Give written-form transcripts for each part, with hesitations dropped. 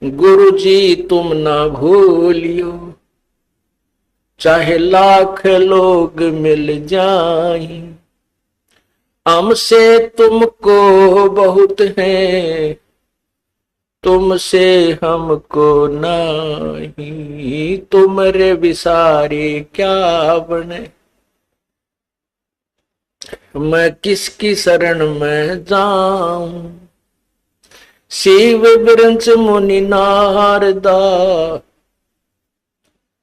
गुरु जी तुम ना भूलियो, चाहे लाख लोग मिल जाएं, हमसे तुमको बहुत है, तुमसे हमको नहीं, तुमरे विसारे क्या बने, मैं किसकी शरण में जाऊं, शिव वृंच मुनि नारदा,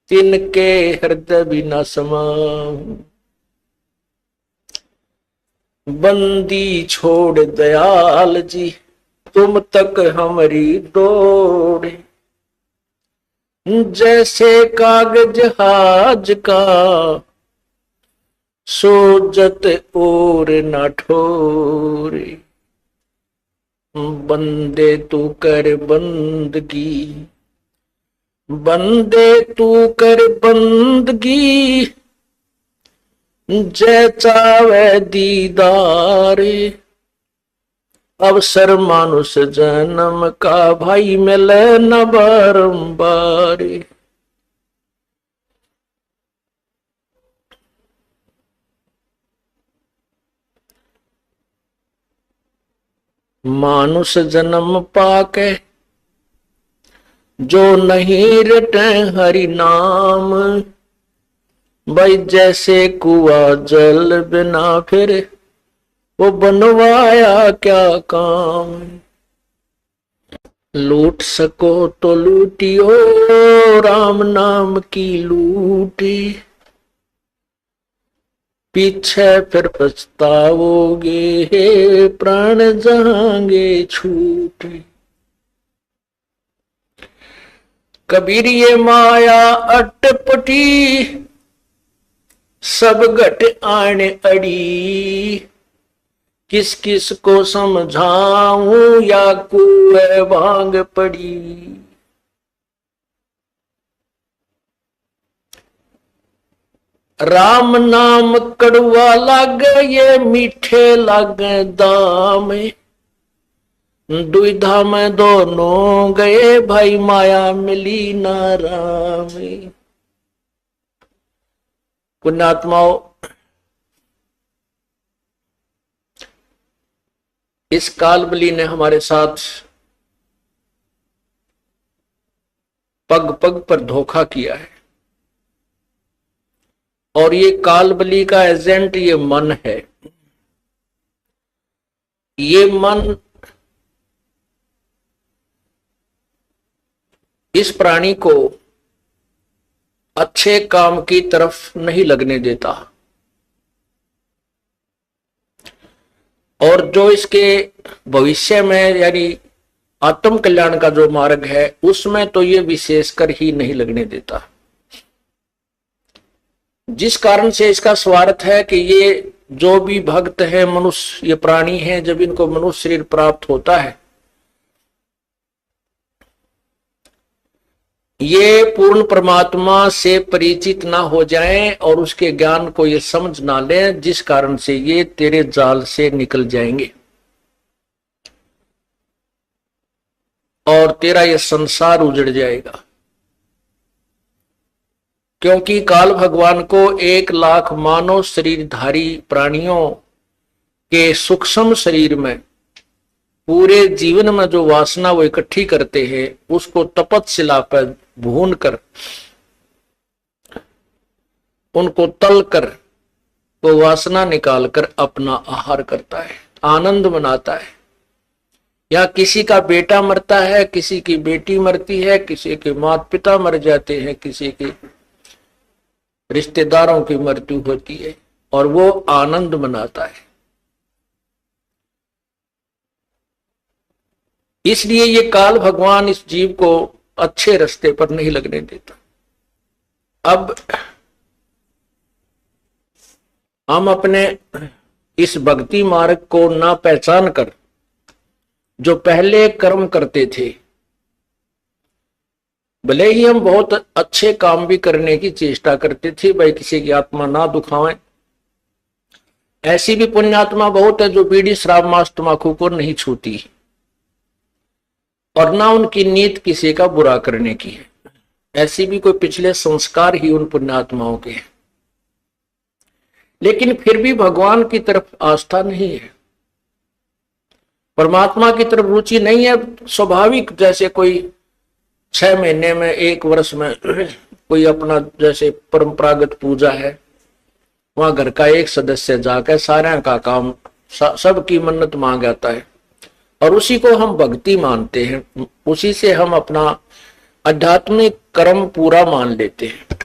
तिनके हृदय बिना समाऊं, बंदी छोड़ दयाल जी, तुम तक हमारी दौड़, जैसे कागज हाज का, सोजत और न ठोरे, बंदे तू कर बंदगी, बंदे तू कर बंदगी, जय चावे दीदार, अवसर मानुष जन्म का भाई मिले न बारंबार, मानुष जन्म पाके जो नहीं रटे हरि नाम, भाई जैसे कुआ जल बिना फिर वो बनवाया क्या काम, लूट सको तो लूटियो राम नाम की लूटी, पीछे फिर पछताओगे हे प्राण जाएंगे छूटे, कबीर ये माया अटपटी, सब घट आने अड़ी, किस किस को समझाऊं या कुएं भांग पड़ी, राम नाम कड़वा लागे ये मीठे लागे दाम, दुविधा में दोनों गए भाई माया मिली ना राम। पुण्यात्माओं, इस कालबली ने हमारे साथ पग पग पर धोखा किया है, और ये कालबली का एजेंट ये मन है। ये मन इस प्राणी को अच्छे काम की तरफ नहीं लगने देता, और जो इसके भविष्य में यानी आत्म कल्याण का जो मार्ग है उसमें तो ये विशेषकर ही नहीं लगने देता, जिस कारण से इसका स्वार्थ है कि ये जो भी भक्त है, मनुष्य ये प्राणी है, जब इनको मनुष्य शरीर प्राप्त होता है ये पूर्ण परमात्मा से परिचित ना हो जाएं और उसके ज्ञान को ये समझ ना लें, जिस कारण से ये तेरे जाल से निकल जाएंगे और तेरा ये संसार उजड़ जाएगा। क्योंकि काल भगवान को 1,00,000 मानव शरीरधारी प्राणियों के सूक्ष्म शरीर में पूरे जीवन में जो वासना वो इकट्ठी करते हैं उसको तपस्या पर भून कर उनको तल कर वो वासना निकाल कर अपना आहार करता है, आनंद मनाता है। या किसी का बेटा मरता है, किसी की बेटी मरती है, किसी के माता पिता मर जाते हैं, किसी के रिश्तेदारों की मृत्यु होती है और वो आनंद मनाता है। इसलिए ये काल भगवान इस जीव को अच्छे रास्ते पर नहीं लगने देता। अब हम अपने इस भक्ति मार्ग को ना पहचान कर जो पहले कर्म करते थे, भले ही हम बहुत अच्छे काम भी करने की चेष्टा करते थे, भाई किसी की आत्मा ना दुखावें, ऐसी भी पुण्यात्मा बहुत है जो बीड़ी शराब मांस तंबाकू को नहीं छूती, और ना उनकी नीयत किसी का बुरा करने की है। ऐसी भी कोई पिछले संस्कार ही उन पुण्यात्माओं के हैं, लेकिन फिर भी भगवान की तरफ आस्था नहीं है, परमात्मा की तरफ रुचि नहीं है। स्वाभाविक जैसे कोई 6 महीने में 1 वर्ष में कोई अपना जैसे परंपरागत पूजा है, वहां घर का एक सदस्य जाकर सारे का काम सबकी मन्नत मांग आता है और उसी को हम भक्ति मानते हैं, उसी से हम अपना आध्यात्मिक कर्म पूरा मान लेते हैं।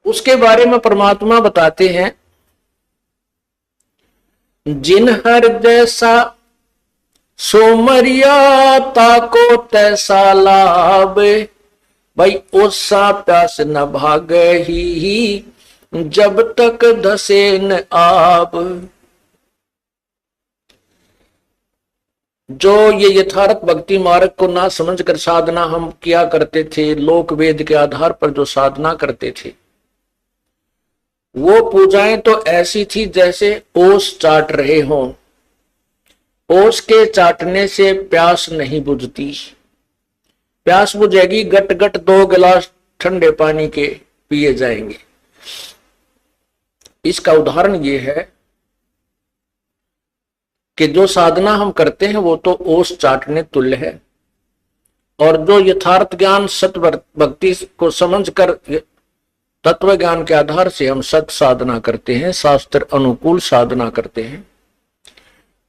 उसके बारे में परमात्मा बताते हैं, जिन हृदय सा सोमरिया ताको तैसा लाभ, भाई ओसा प्यास न भागे ही जब तक धसे न आब। जो ये यथार्थ भक्ति मार्ग को ना समझकर साधना हम किया करते थे, लोक वेद के आधार पर जो साधना करते थे, वो पूजाएं तो ऐसी थी जैसे ओस चाट रहे हों। ओस के चाटने से प्यास नहीं बुझती, प्यास बुझेगी गट गट 2 गिलास ठंडे पानी के पिए जाएंगे। इसका उदाहरण ये है कि जो साधना हम करते हैं वो तो ओस चाटने तुल्य है, और जो यथार्थ ज्ञान सत भक्ति को समझकर तत्व ज्ञान के आधार से हम सत साधना करते हैं, शास्त्र अनुकूल साधना करते हैं,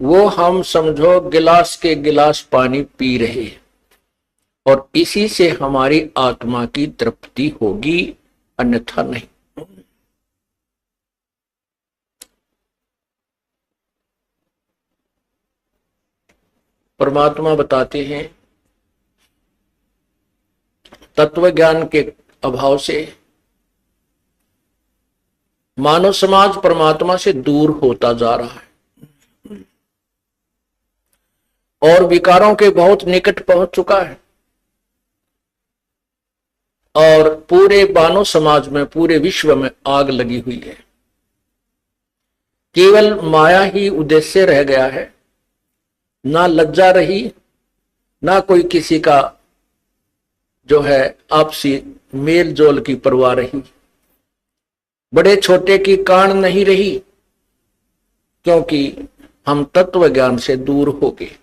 वो हम समझो गिलास के गिलास पानी पी रहे हैं और इसी से हमारी आत्मा की तृप्ति होगी, अन्यथा नहीं। परमात्मा बताते हैं, तत्व ज्ञान के अभाव से मानव समाज परमात्मा से दूर होता जा रहा है और विकारों के बहुत निकट पहुंच चुका है, और पूरे मानव समाज में, पूरे विश्व में आग लगी हुई है। केवल माया ही उद्देश्य रह गया है, ना लज्जा रही, ना कोई किसी का जो है आपसी मेल जोल की परवाह रही, बड़े छोटे की कान नहीं रही, क्योंकि हम तत्व ज्ञान से दूर हो गए।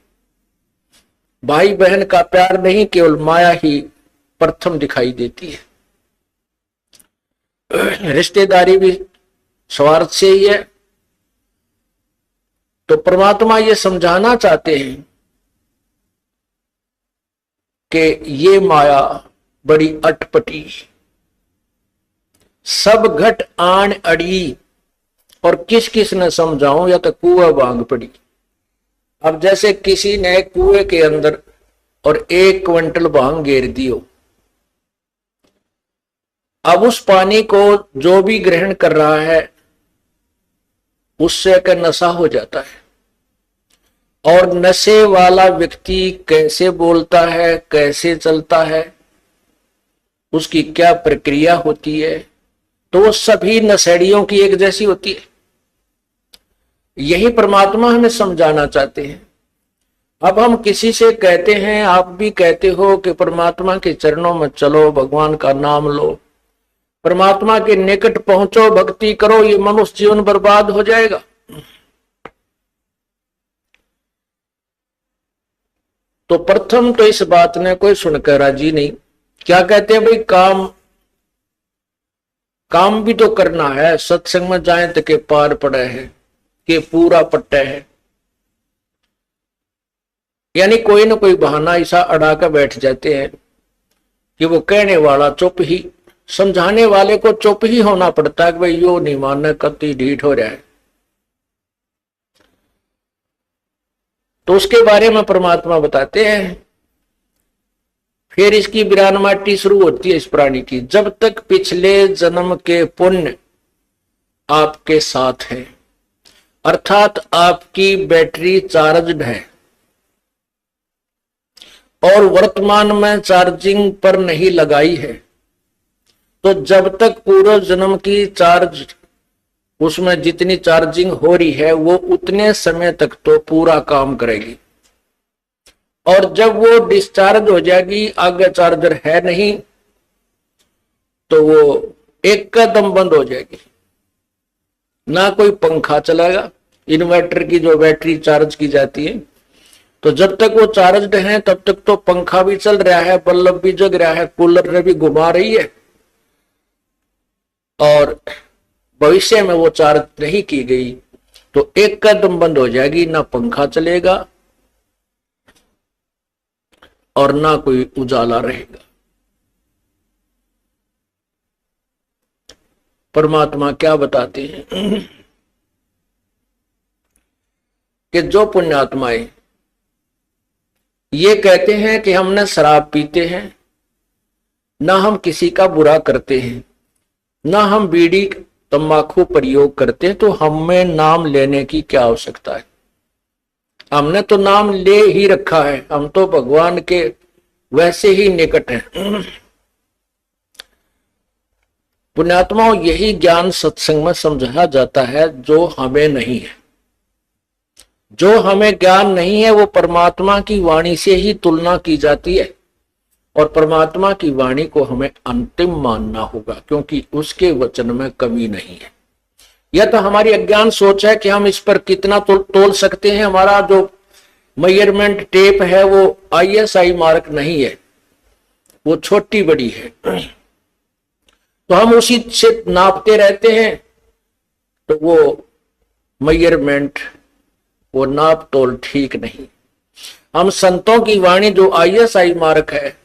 भाई बहन का प्यार नहीं, केवल माया ही प्रथम दिखाई देती है। रिश्तेदारी भी स्वार्थ से ही है। तो परमात्मा ये समझाना चाहते हैं कि ये माया बड़ी अटपटी, सब घट आन अड़ी, और किस किस ने समझाऊं, या तो कुआं बांग पड़ी। अब जैसे किसी ने कुएं के अंदर और 1 क्विंटल भांग घेर दियो, अब उस पानी को जो भी ग्रहण कर रहा है उससे का नशा हो जाता है। और नशे वाला व्यक्ति कैसे बोलता है, कैसे चलता है, उसकी क्या प्रक्रिया होती है, तो वो सभी नशेड़ियों की एक जैसी होती है। यही परमात्मा हमें समझाना चाहते हैं। अब हम किसी से कहते हैं, आप भी कहते हो कि परमात्मा के चरणों में चलो, भगवान का नाम लो, परमात्मा के निकट पहुंचो, भक्ति करो, ये मनुष्य जीवन बर्बाद हो जाएगा। तो प्रथम तो इस बात ने कोई सुनकर राजी नहीं। क्या कहते हैं, भाई काम भी तो करना है, सत्संग में जाए तो के पार पड़े है, के पूरा पट्टे है, यानी कोई ना कोई बहाना ऐसा अड़ा कर बैठ जाते हैं कि वो कहने वाला चुप ही, समझाने वाले को चुप ही होना पड़ता है कि भाई यो नहीं मानना, कति ढीठ हो रहा है। तो उसके बारे में परमात्मा बताते हैं, फिर इसकी विरानमाटी शुरू होती है इस प्राणी की। जब तक पिछले जन्म के पुण्य आपके साथ है, अर्थात आपकी बैटरी चार्जड है और वर्तमान में चार्जिंग पर नहीं लगाई है, तो जब तक पूर्व जन्म की चार्ज, उसमें जितनी चार्जिंग हो रही है वो उतने समय तक तो पूरा काम करेगी। और जब वो डिस्चार्ज हो जाएगी, आगे चार्जर है नहीं, तो वो एक कदम बंद हो जाएगी, ना कोई पंखा चलेगा। इन्वर्टर की जो बैटरी चार्ज की जाती है, तो जब तक वो चार्ज है तब तक तो पंखा भी चल रहा है, बल्ब भी जग रहा है, कूलर ने भी घुमा रही है। और भविष्य में वो चार्ज नहीं की गई तो एक कदम बंद हो जाएगी, ना पंखा चलेगा और ना कोई उजाला रहेगा। परमात्मा क्या बताते हैं कि जो पुण्यात्माएं ये कहते हैं कि हम न शराब पीते हैं, ना हम किसी का बुरा करते हैं, ना हम बीड़ी तंबाकू प्रयोग करते हैं, तो हमें नाम लेने की क्या आवश्यकता है? हमने तो नाम ले ही रखा है, हम तो भगवान के वैसे ही निकट हैं। पुण्यात्माओं, यही ज्ञान सत्संग में समझाया जाता है जो हमें नहीं है। जो हमें ज्ञान नहीं है वो परमात्मा की वाणी से ही तुलना की जाती है, और परमात्मा की वाणी को हमें अंतिम मानना होगा, क्योंकि उसके वचन में कमी नहीं है। यह तो हमारी अज्ञान सोच है कि हम इस पर कितना तोल सकते हैं। हमारा जो मेजरमेंट टेप है वो ISI मार्क नहीं है, वो छोटी बड़ी है, तो हम उसी से नापते रहते हैं, तो वो मेजरमेंट, वो नाप तोल ठीक नहीं। हम संतों की वाणी जो ISI मार्क है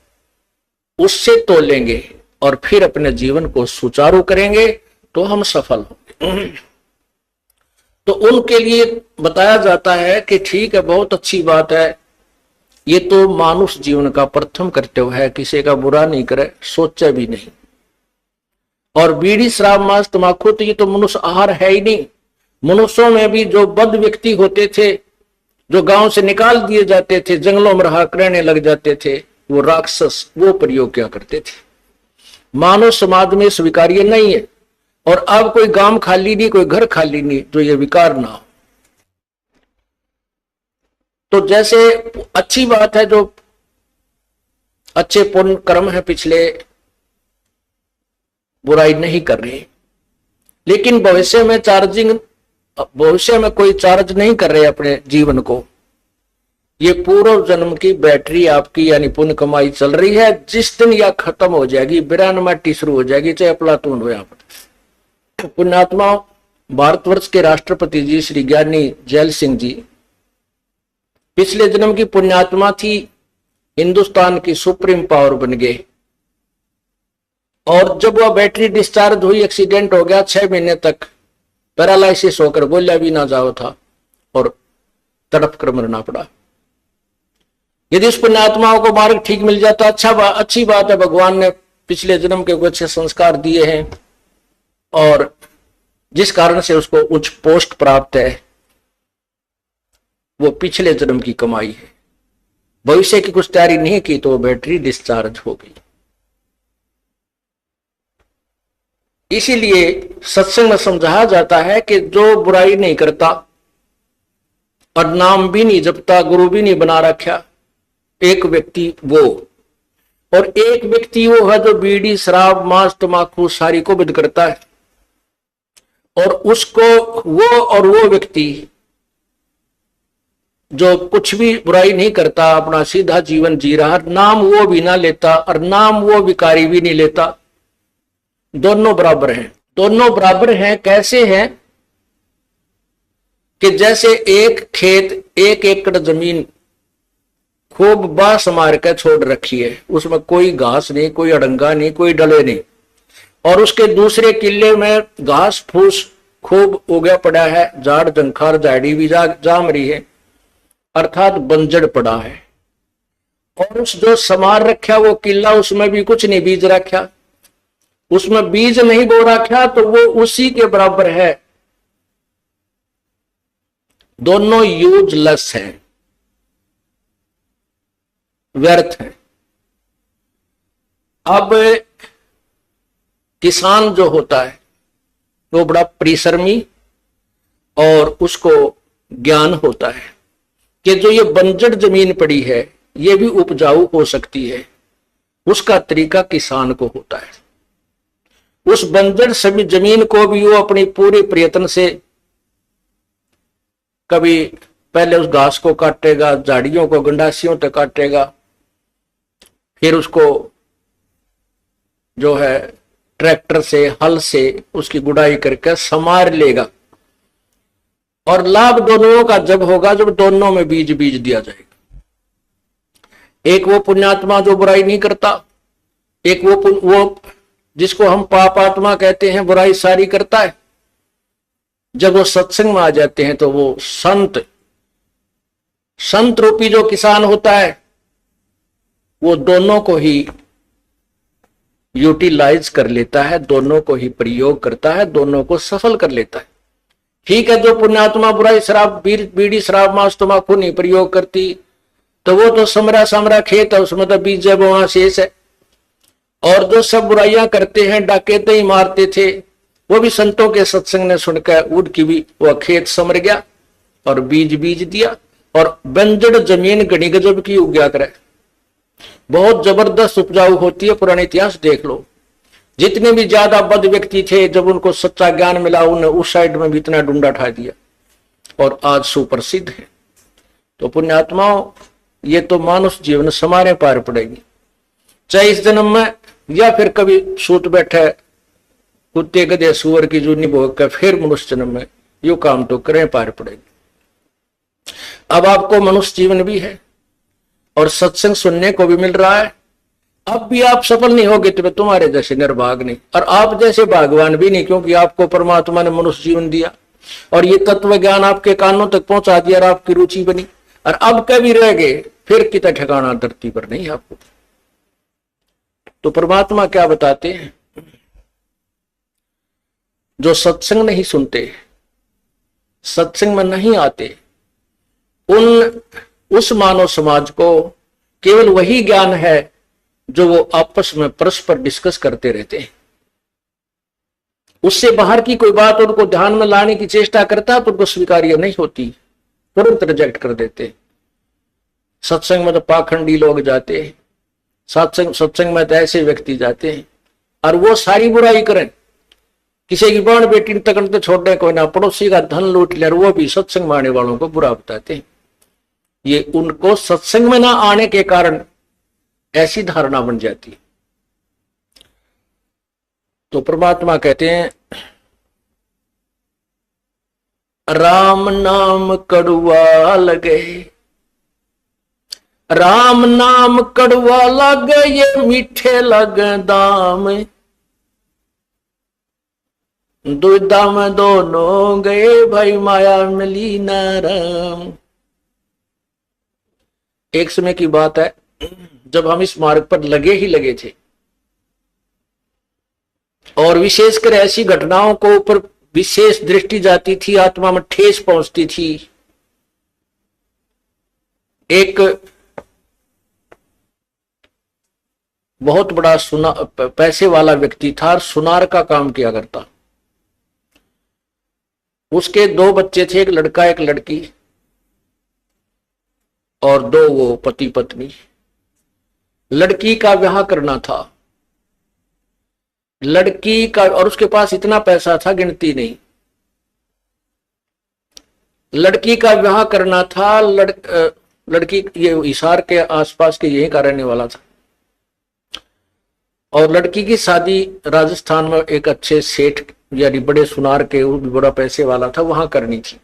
उससे तोलेंगे और फिर अपने जीवन को सुचारू करेंगे, तो हम सफल होंगे। तो उनके लिए बताया जाता है कि ठीक है, बहुत अच्छी बात है, ये तो मानुष जीवन का प्रथम कर्तव्य है, किसी का बुरा नहीं करे, सोचे भी नहीं। और बीड़ी शराब मांस तंबाकू तो ये तो मनुष्य आहार है ही नहीं। मनुष्यों में भी जो बद्ध व्यक्ति होते थे, जो गांव से निकाल दिए जाते थे, जंगलों में रहा रहने लग जाते थे, वो राक्षस वो प्रयोग क्या करते थे। मानव समाज में स्वीकार्य नहीं है, और अब कोई गांव खाली नहीं, कोई घर खाली नहीं जो ये विकार ना हो। तो जैसे अच्छी बात है, जो अच्छे पुण्य कर्म है पिछले, बुराई नहीं कर रहे, लेकिन भविष्य में कोई चार्ज नहीं कर रहे अपने जीवन को। ये पूर्व जन्म की बैटरी आपकी यानी पुण्य कमाई चल रही है, जिस दिन यह खत्म हो जाएगी, बिरानमाटी शुरू हो जाएगी, चाहे अफलातून हो। यहाँ पर पुण्यात्मा, भारतवर्ष के राष्ट्रपति जी श्री ज्ञानी जैल सिंह जी पिछले जन्म की पुण्यात्मा थी, हिंदुस्तान की सुप्रीम पावर बन गए। और जब वह बैटरी डिस्चार्ज हुई, एक्सीडेंट हो गया, 6 महीने तक पैरालाइसिस होकर बोला भी ना जाओ था और तड़प कर मरना पड़ा। यदि उस पुण्यात्माओं को मार्ग ठीक मिल जाता, अच्छी बात है, भगवान ने पिछले जन्म के कुछ अच्छे संस्कार दिए हैं और जिस कारण से उसको उच्च पोस्ट प्राप्त है, वो पिछले जन्म की कमाई है। भविष्य की कुछ तैयारी नहीं की तो वो बैटरी डिस्चार्ज हो गई। इसीलिए सत्संग में समझाया जाता है कि जो बुराई नहीं करता और नाम भी नहीं जपता, गुरु भी नहीं बना रखा, एक व्यक्ति वो, और एक व्यक्ति वो है जो बीड़ी शराब मांस तंबाकू सारी को बंद करता है, और उसको वो व्यक्ति जो कुछ भी बुराई नहीं करता, अपना सीधा जीवन जी रहा, नाम वो भी ना लेता और नाम वो भिखारी भी नहीं लेता, दोनों बराबर हैं। दोनों बराबर हैं कैसे हैं कि जैसे एक खेत 1 एकड़ जमीन खूब बांस मार के छोड़ रखी है, उसमें कोई घास नहीं, कोई अड़ंगा नहीं, कोई डले नहीं, और उसके दूसरे किले में घास फूस खूब उगा पड़ा है, झाड़ जंखार झाड़ी भी जाम रही है, अर्थात बंजर पड़ा है। और उस जो समार रखा वो किला, उसमें भी कुछ नहीं बीज रखा, उसमें बीज नहीं बो रखा, तो वो उसी के बराबर है। दोनों यूजलेस हैं, व्यर्थ है। अब किसान जो होता है वो बड़ा परिश्रमी और उसको ज्ञान होता है कि जो ये बंजर जमीन पड़ी है ये भी उपजाऊ हो सकती है, उसका तरीका किसान को होता है। उस बंजर सभी जमीन को भी वो अपनी पूरे प्रयत्न से कभी पहले उस घास को काटेगा, झाड़ियों को गंडासियों तक काटेगा, फिर उसको जो है ट्रैक्टर से, हल से उसकी गुड़ाई करके संवार लेगा। और लाभ दोनों का जब होगा जब दोनों में बीज बीज दिया जाएगा। एक वो पुण्यात्मा जो बुराई नहीं करता, एक वो जिसको हम पापात्मा कहते हैं, बुराई सारी करता है। जब वो सत्संग में आ जाते हैं तो वो संत रूपी जो किसान होता है वो दोनों को ही यूटिलाइज कर लेता है, दोनों को ही प्रयोग करता है, दोनों को सफल कर लेता है। ठीक है, जो पुण्यात्मा बुराई, शराब, बीड़ी, शराब, मांस, तंबाकू नहीं प्रयोग करती तो वो तो समरा खेत है, उसमें तो बीज जब वहां शेष है। और जो सब बुराइयां करते हैं, डाकैते ही मारते थे, वो भी संतों के सत्संग ने सुनकर उनकी भी वह खेत समर गया और बीज बीज दिया। और बंजर जमीन घनी गजब की उग्या करे, बहुत जबरदस्त उपजाऊ होती है। पुराने इतिहास देख लो, जितने भी ज्यादा बद व्यक्ति थे, जब उनको सच्चा ज्ञान मिला उन्हें उस साइड में भी इतना डूंडा ठा दिया और आज सुप्रसिद्ध है। तो पुण्यात्माओं, ये तो मानुष जीवन समारे पार पड़ेगी, चाहे इस जन्म में या फिर कभी सूत बैठे कुत्ते गधे सुअर की जूनी भोग कर फिर मनुष्य जन्म में, यो काम तो करें पार पड़ेगी। अब आपको मनुष्य जीवन भी है और सत्संग सुनने को भी मिल रहा है। अब भी आप सफल नहीं होगे तो तुम्हारे जैसे निर्भाग नहीं, और आप जैसे भागवान भी नहीं, क्योंकि आपको परमात्मा ने मनुष्य जीवन दिया और ये तत्व ज्ञान आपके कानों तक पहुंचा दिया और आपकी रुचि बनी। और अब कभी रह गए फिर कितना ठिकाना धरती पर नहीं आपको। तो परमात्मा क्या बताते हैं, जो सत्संग नहीं सुनते, सत्संग में नहीं आते, उस मानव समाज को केवल वही ज्ञान है जो वो आपस में परस्पर डिस्कस करते रहते हैं। उससे बाहर की कोई बात उनको ध्यान में लाने की चेष्टा करता तो उनको स्वीकार्य नहीं होती, तुरंत रिजेक्ट कर देते। सत्संग में तो पाखंडी लोग जाते हैं, सत्संग में तो ऐसे व्यक्ति जाते हैं और वो सारी बुराई करें, किसी की बहन बेटी तक तो छोड़ने को ना, पड़ोसी का धन लूट ले, वो भी सत्संग में आने वालों को बुरा बताते हैं। ये उनको सत्संग में ना आने के कारण ऐसी धारणा बन जाती है। तो परमात्मा कहते हैं, राम नाम कड़ुआ लगे, राम नाम कड़ुआ लगे, ये मीठे लगे दाम, दुविधा में दोनों गए, भाई माया मिली ना राम। एक समय की बात है, जब हम इस मार्ग पर लगे ही लगे थे और विशेषकर ऐसी घटनाओं को ऊपर विशेष दृष्टि जाती थी, आत्मा में ठेस पहुंचती थी। एक बहुत बड़ा पैसे वाला व्यक्ति था, सुनार का काम किया करता। उसके 2 बच्चे थे, एक लड़का एक लड़की, और 2 वो पति पत्नी। लड़की का ब्याह करना था, लड़की का, और उसके पास इतना पैसा था गिनती नहीं। लड़की का ब्याह करना था, लड़की ये हिसार के आसपास के यहीं का रहने वाला था, और लड़की की शादी राजस्थान में एक अच्छे सेठ यानी बड़े सुनार के, वो भी बड़ा पैसे वाला था, वहां करनी थी।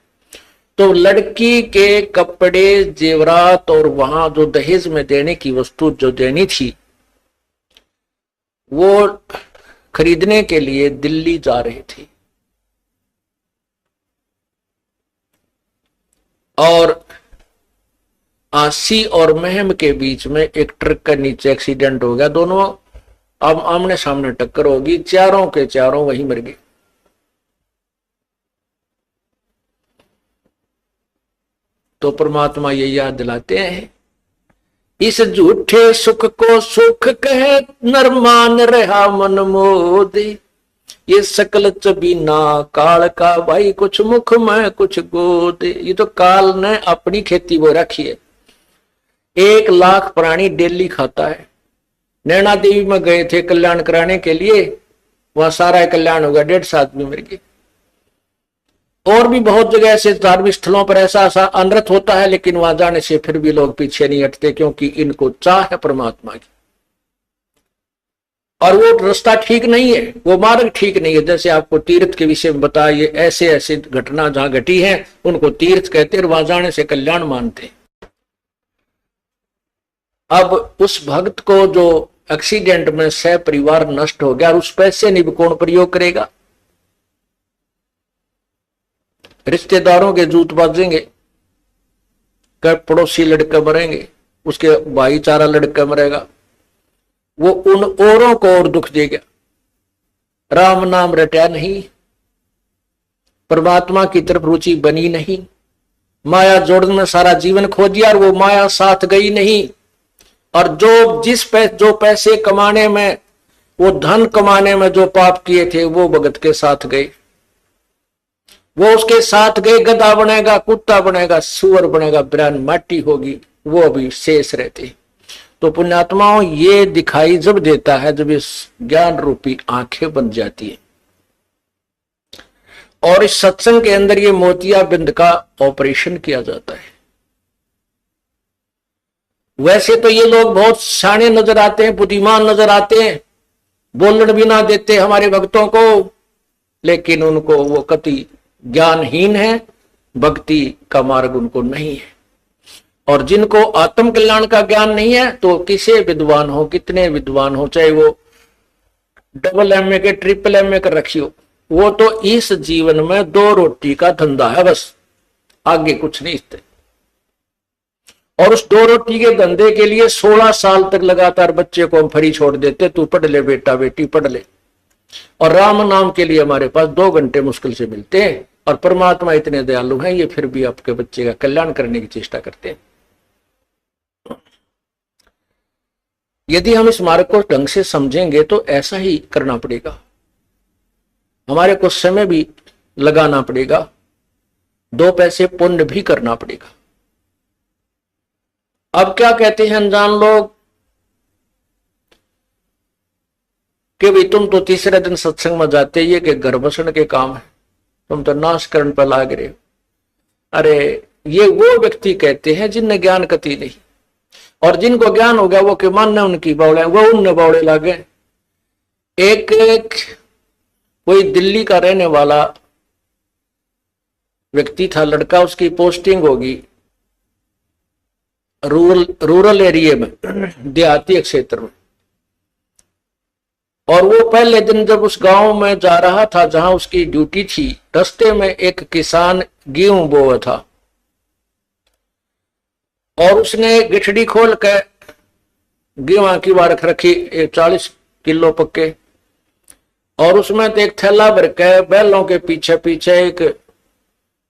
तो लड़की के कपड़े, जेवरात और वहां जो दहेज में देने की वस्तु जो देनी थी वो खरीदने के लिए दिल्ली जा रहे थे। और आसी और महम के बीच में एक ट्रक के नीचे एक्सीडेंट हो गया, दोनों अब आमने सामने टक्कर होगी, चारों के चारों वहीं मर गए। तो परमात्मा ये याद दिलाते हैं, इस झूठे सुख को सुख कहे, नर मान रहा मन मोदे, ये सकल चबीना काल का, भाई कुछ मुख में कुछ गोदे। ये तो काल ने अपनी खेती वो रखी है। 1,00,000 प्राणी डेली खाता है। नैना देवी में गए थे कल्याण कराने के लिए, वहां सारा कल्याण होगा, 150 आदमी मर गए। और भी बहुत जगह ऐसे धार्मिक स्थलों पर ऐसा ऐसा अनर्थ होता है, लेकिन वहां जाने से फिर भी लोग पीछे नहीं हटते, क्योंकि इनको चाह है परमात्मा की। और वो रास्ता ठीक नहीं है, वो मार्ग ठीक नहीं है। जैसे आपको तीर्थ के विषय में बताइए, ऐसे ऐसे घटना जहां घटी है उनको तीर्थ कहते हैं, वहां जाने से कल्याण मानते हैं। अब उस भक्त को जो एक्सीडेंट में सह परिवार नष्ट हो गया, और उस पैसे नहीं कौन प्रयोग करेगा? रिश्तेदारों के जूत बाजेंगे, पड़ोसी लड़के मरेंगे, उसके भाईचारा लड़का मरेगा, वो उन औरों को और दुख देगा। राम नाम रटा नहीं, परमात्मा की तरफ रुचि बनी नहीं, माया जोड़ने में सारा जीवन खो दिया और वो माया साथ गई नहीं। और जो पैसे कमाने में, वो धन कमाने में जो पाप किए थे, वो भगत के साथ गए, वो उसके साथ गए। गधा बनेगा, कुत्ता बनेगा, सुअर बनेगा, बिरान माटी होगी, वो अभी शेष रहते। तो पुण्यात्माओं, ये दिखाई जब देता है जब इस ज्ञान रूपी आंखें बन जाती है। और इस सत्संग के अंदर ये मोतियाबिंद का ऑपरेशन किया जाता है। वैसे तो ये लोग बहुत शाणे नजर आते हैं, बुद्धिमान नजर आते हैं, बोलने भी ना देते हमारे भक्तों को, लेकिन उनको वो कति ज्ञानहीन है, भक्ति का मार्ग उनको नहीं है। और जिनको आत्म कल्याण का ज्ञान नहीं है, तो किसे विद्वान हो, कितने विद्वान हो, चाहे वो डबल MA के ट्रिपल MA कर रखी हो, वो तो इस जीवन में 2 रोटी का धंधा है बस, आगे कुछ नहीं इससे। और उस 2 रोटी के धंधे के लिए 16 साल तक लगातार बच्चे को हम फ्री छोड़ देते, तू पढ़ ले बेटा, बेटी पढ़ ले। और राम नाम के लिए हमारे पास 2 घंटे मुश्किल से मिलते हैं, और परमात्मा इतने दयालु हैं, ये फिर भी आपके बच्चे का कल्याण करने की चेष्टा करते हैं। यदि हम इस मार्ग को ढंग से समझेंगे तो ऐसा ही करना पड़ेगा, हमारे को समय भी लगाना पड़ेगा, 2 पैसे पुण्य भी करना पड़ेगा। अब क्या कहते हैं अनजान लोग कि भाई तुम तो तीसरे दिन सत्संग में जाते, ये कि घर बसण के काम है, तुम तो नाश करण पर लाग रहे हो। अरे ये वो व्यक्ति कहते हैं जिनने ज्ञान कति नहीं, और जिनको ज्ञान हो गया वो के मानने उनकी बौड़े, वो उनने बौड़े लागे। एक कोई दिल्ली का रहने वाला व्यक्ति था, लड़का, उसकी पोस्टिंग होगी रूरल एरिया में, देहाती क्षेत्र में। और वो पहले दिन जब उस गांव में जा रहा था जहां उसकी ड्यूटी थी, रास्ते में एक किसान गेहूं बोया था, और उसने गिठड़ी खोल के गेहूं की बारख रखी, 40 किलो पक्के, और उसमें तो एक थैला भर के बैलों के पीछे पीछे एक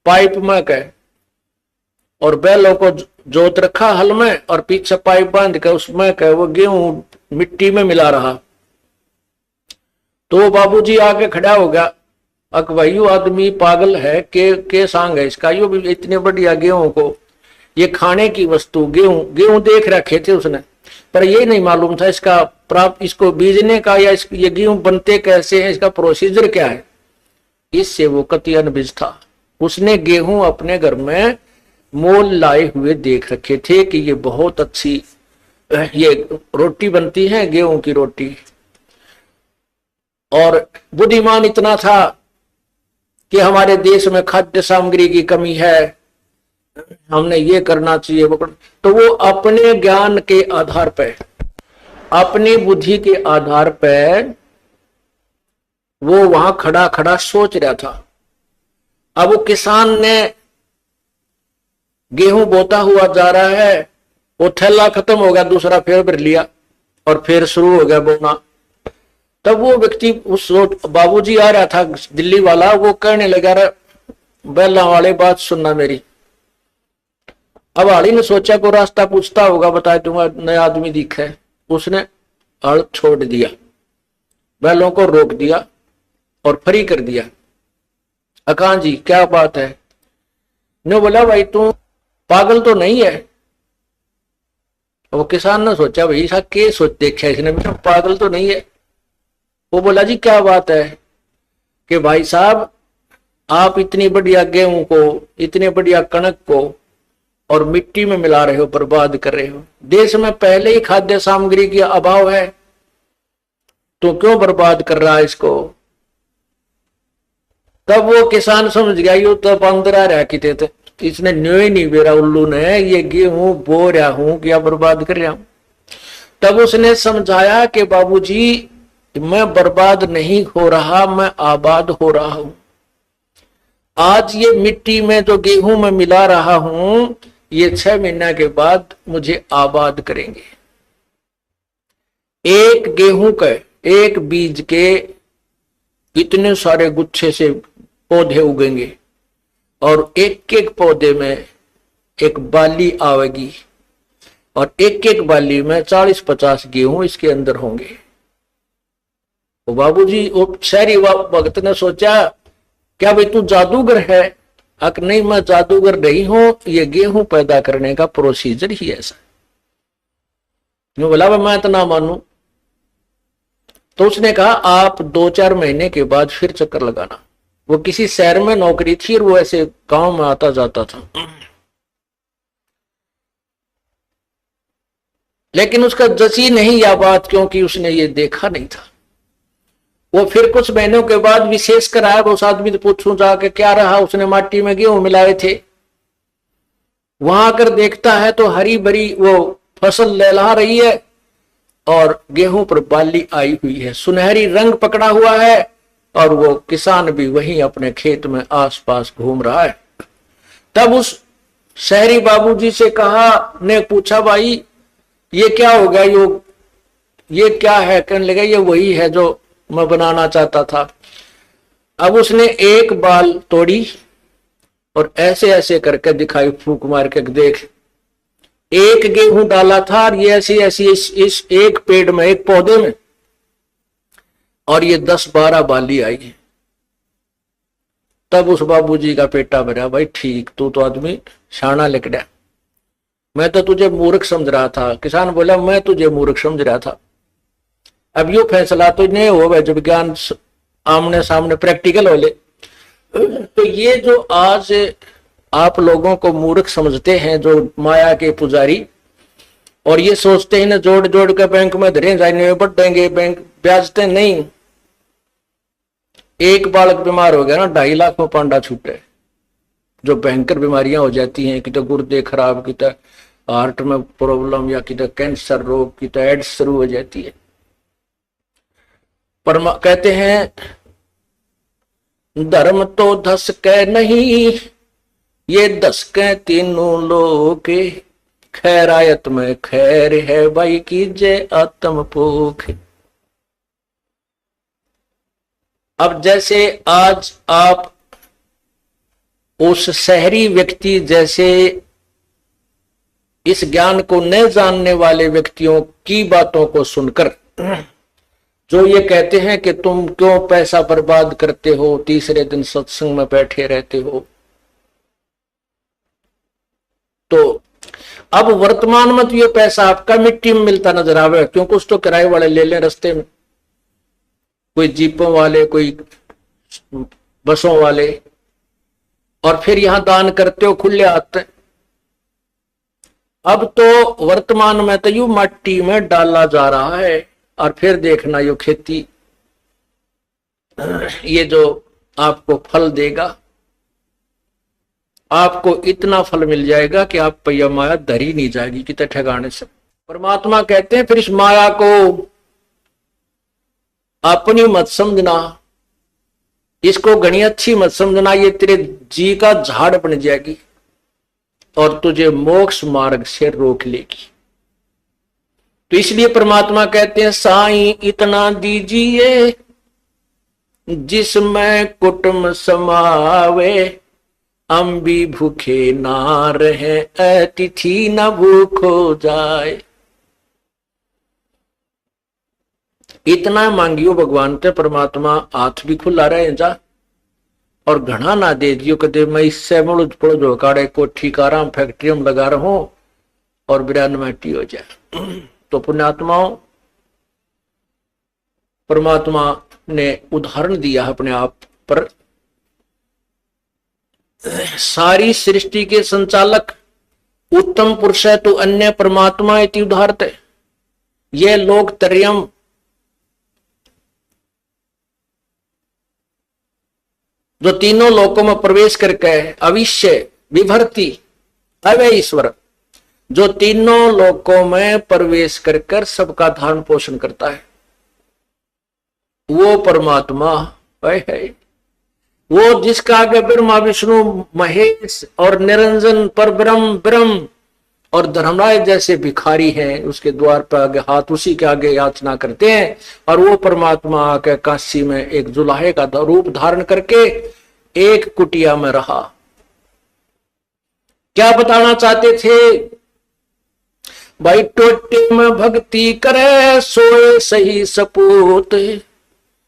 पाइप में के, और बैलों को जोत रखा हल में, और पीछे पाइप बांध के उसमें के वो गेहूं मिट्टी में मिला रहा। तो वो बाबूजी आके खड़ा हो गया, अक भाई यू आदमी पागल है के सांग है इसका, यो भी इतने बढ़िया गेहूं को, ये खाने की वस्तु गेहूं देख रखे थे उसने, पर ये नहीं मालूम था इसका प्राप्त, इसको बीजने का या ये गेहूं बनते कैसे हैं, इसका प्रोसीजर क्या है। इससे वो कति अनभिज था। उसने गेहूं अपने घर में मोल लाए हुए देख रखे थे कि ये बहुत अच्छी ये रोटी बनती है, गेहूं की रोटी। और बुद्धिमान इतना था कि हमारे देश में खाद्य सामग्री की कमी है, हमने ये करना चाहिए, वो तो वो अपने ज्ञान के आधार पर, अपनी बुद्धि के आधार पर वो वहां खड़ा खड़ा सोच रहा था। अब वो किसान ने गेहूं बोता हुआ जा रहा है, वो थैला खत्म हो गया, दूसरा फिर भर लिया और फिर शुरू हो गया बोना। तब वो व्यक्ति, उस बाबूजी आ रहा था दिल्ली वाला, वो कहने लगा, बैला वाले बात सुनना मेरी। अब हाड़ी ने सोचा को रास्ता पूछता होगा, बताए तुम्हारा नया आदमी दिखा है। उसने हल छोड़ दिया, बैलों को रोक दिया और फ्री कर दिया। अकान जी क्या बात है? ने बोला भाई तू पागल तो नहीं है? वो किसान ने सोचा भाई ऐसा क्या सोच देखा इसने, पागल तो नहीं है। वो बोला जी क्या बात है कि भाई साहब आप इतनी बढ़िया गेहूं को, इतने बढ़िया कणक को और मिट्टी में मिला रहे हो, बर्बाद कर रहे हो। देश में पहले ही खाद्य सामग्री की अभाव है, तो क्यों बर्बाद कर रहा है इसको। तब वो किसान समझ गया यो तो अंदर रहा कि थे, इसने न्यो ही नहीं बेरा उल्लू ने, ये गेहूं बो रहा हूं क्या बर्बाद कर रहा हूं। तब उसने समझाया कि बाबूजी मैं बर्बाद नहीं हो रहा, मैं आबाद हो रहा हूं। आज ये मिट्टी में जो गेहूं में मिला रहा हूं, ये 6 महीने के बाद मुझे आबाद करेंगे। एक गेहूं के, एक बीज के इतने सारे गुच्छे से पौधे उगेंगे और एक एक पौधे में एक बाली आवेगी और एक एक बाली में 40-50 गेहूं इसके अंदर होंगे। तो बाबूजी वो शहरी भक्त ने सोचा क्या भाई तू जादूगर है। अक नहीं, मैं जादूगर नहीं हूं, ये गेहूं पैदा करने का प्रोसीजर ही ऐसा। मैं बोला मैं तो ना मानू। तो उसने कहा आप 2-4 महीने के बाद फिर चक्कर लगाना। वो किसी शहर में नौकरी थी और वो ऐसे गांव में आता जाता था, लेकिन उसका जची नहीं यह बात, क्योंकि उसने ये देखा नहीं था। वो फिर कुछ महीनों के बाद विशेष कराया, उस आदमी से पूछूं जाके क्या रहा, उसने माटी में गेहूं मिलाए थे। वहां आकर देखता है तो हरी भरी वो फसल लहला रही है और गेहूं पर बाली आई हुई है, सुनहरी रंग पकड़ा हुआ है और वो किसान भी वहीं अपने खेत में आसपास घूम रहा है। तब उस शहरी बाबूजी से कहा, ने पूछा भाई ये क्या हो गया, ये क्या है। कहने लगा ये वही है जो मैं बनाना चाहता था। अब उसने एक बाल तोड़ी और ऐसे ऐसे करके दिखाई, फूंक मार के देख, एक गेहूं डाला था और ये ऐसी ऐसी इस एक पेड़ में, एक पौधे में, और ये 10-12 बाली आई है। तब उस बाबूजी का पेटा भरा, भाई ठीक, तू तो आदमी शाना लिकड़ा, मैं तो तुझे मूर्ख समझ रहा था। किसान बोला मैं तुझे मूर्ख समझ रहा था। अब यो फैसला तो नहीं हो जब विज्ञान आमने सामने प्रैक्टिकल हो ले। तो ये जो आज आप लोगों को मूर्ख समझते हैं, जो माया के पुजारी, और ये सोचते हैं ना जोड़ जोड़ के बैंक में धरे जाने बढ़ देंगे, बैंक ब्याजते नहीं। एक बालक बीमार हो गया ना, 2.5 लाख में पांडा छूटे। जो भयंकर बीमारियां हो जाती हैं, कि तो गुर्दे खराब, कि तो हार्ट में प्रॉब्लम, या कि तो कैंसर रोग, कि तो एड्स शुरू हो जाती है। पर कहते हैं धर्म तो धस के नहीं, ये धस के तीनों लोग, खैरायत में खैर है भाई कीजिए आत्म पोख। अब जैसे आज आप उस शहरी व्यक्ति जैसे इस ज्ञान को न जानने वाले व्यक्तियों की बातों को सुनकर जो ये कहते हैं कि तुम क्यों पैसा बर्बाद करते हो, तीसरे दिन सत्संग में बैठे रहते हो, तो अब वर्तमान में तो ये पैसा आपका मिट्टी में मिलता नजर आवे, क्यों कुछ तो किराए वाले ले लें रास्ते में, कोई जीपों वाले, कोई बसों वाले, और फिर यहां दान करते हो खुले हाथ। अब तो वर्तमान में तो यू मिट्टी में डाला जा रहा है, और फिर देखना यो खेती, ये जो आपको फल देगा, आपको इतना फल मिल जाएगा कि आप पैया माया धरी नहीं जाएगी कितने ठिकाने से। परमात्मा कहते हैं फिर इस माया को अपनी मत समझना, इसको घनी अच्छी मत समझना, ये तेरे जी का झाड़ बन जाएगी और तुझे मोक्ष मार्ग से रोक लेगी। तो इसलिए परमात्मा कहते हैं साईं इतना दीजिए जिसमें कुटुंब समावे, हम भी भूखे ना रहे अतिथि न भूख हो जाए। इतना मांगियो भगवान से, परमात्मा हाथ भी खुला रहे जा, और घना ना दे दियो कदे मैं इससे मुड़ पड़ो जो काड़े कोठी काराम फैक्ट्री में लगा रहा हूं और बिरान माटी हो जाए। तो पुण्यात्माओं, परमात्मा ने उदाहरण दिया अपने आप पर। सारी सृष्टि के संचालक उत्तम पुरुष है तो अन्य परमात्मा इति उदाहरते। ये लोक त्रयम् जो तीनों लोकों में प्रवेश करके अविश्य विभर्ति अव्यय ईश्वर, जो तीनों लोकों में प्रवेश कर सबका धारण पोषण करता है, वो परमात्मा है। वो जिसका आगे ब्रह्मा विष्णु महेश और निरंजन पर ब्रह्म और धर्मराज जैसे भिखारी हैं, उसके द्वार पर आगे हाथ उसी के आगे याचना करते हैं। और वो परमात्मा आके काशी में एक जुलाहे का रूप धारण करके एक कुटिया में रहा। क्या बताना चाहते थे भाई? टोटे में भक्ति करे सोए सही सपूत,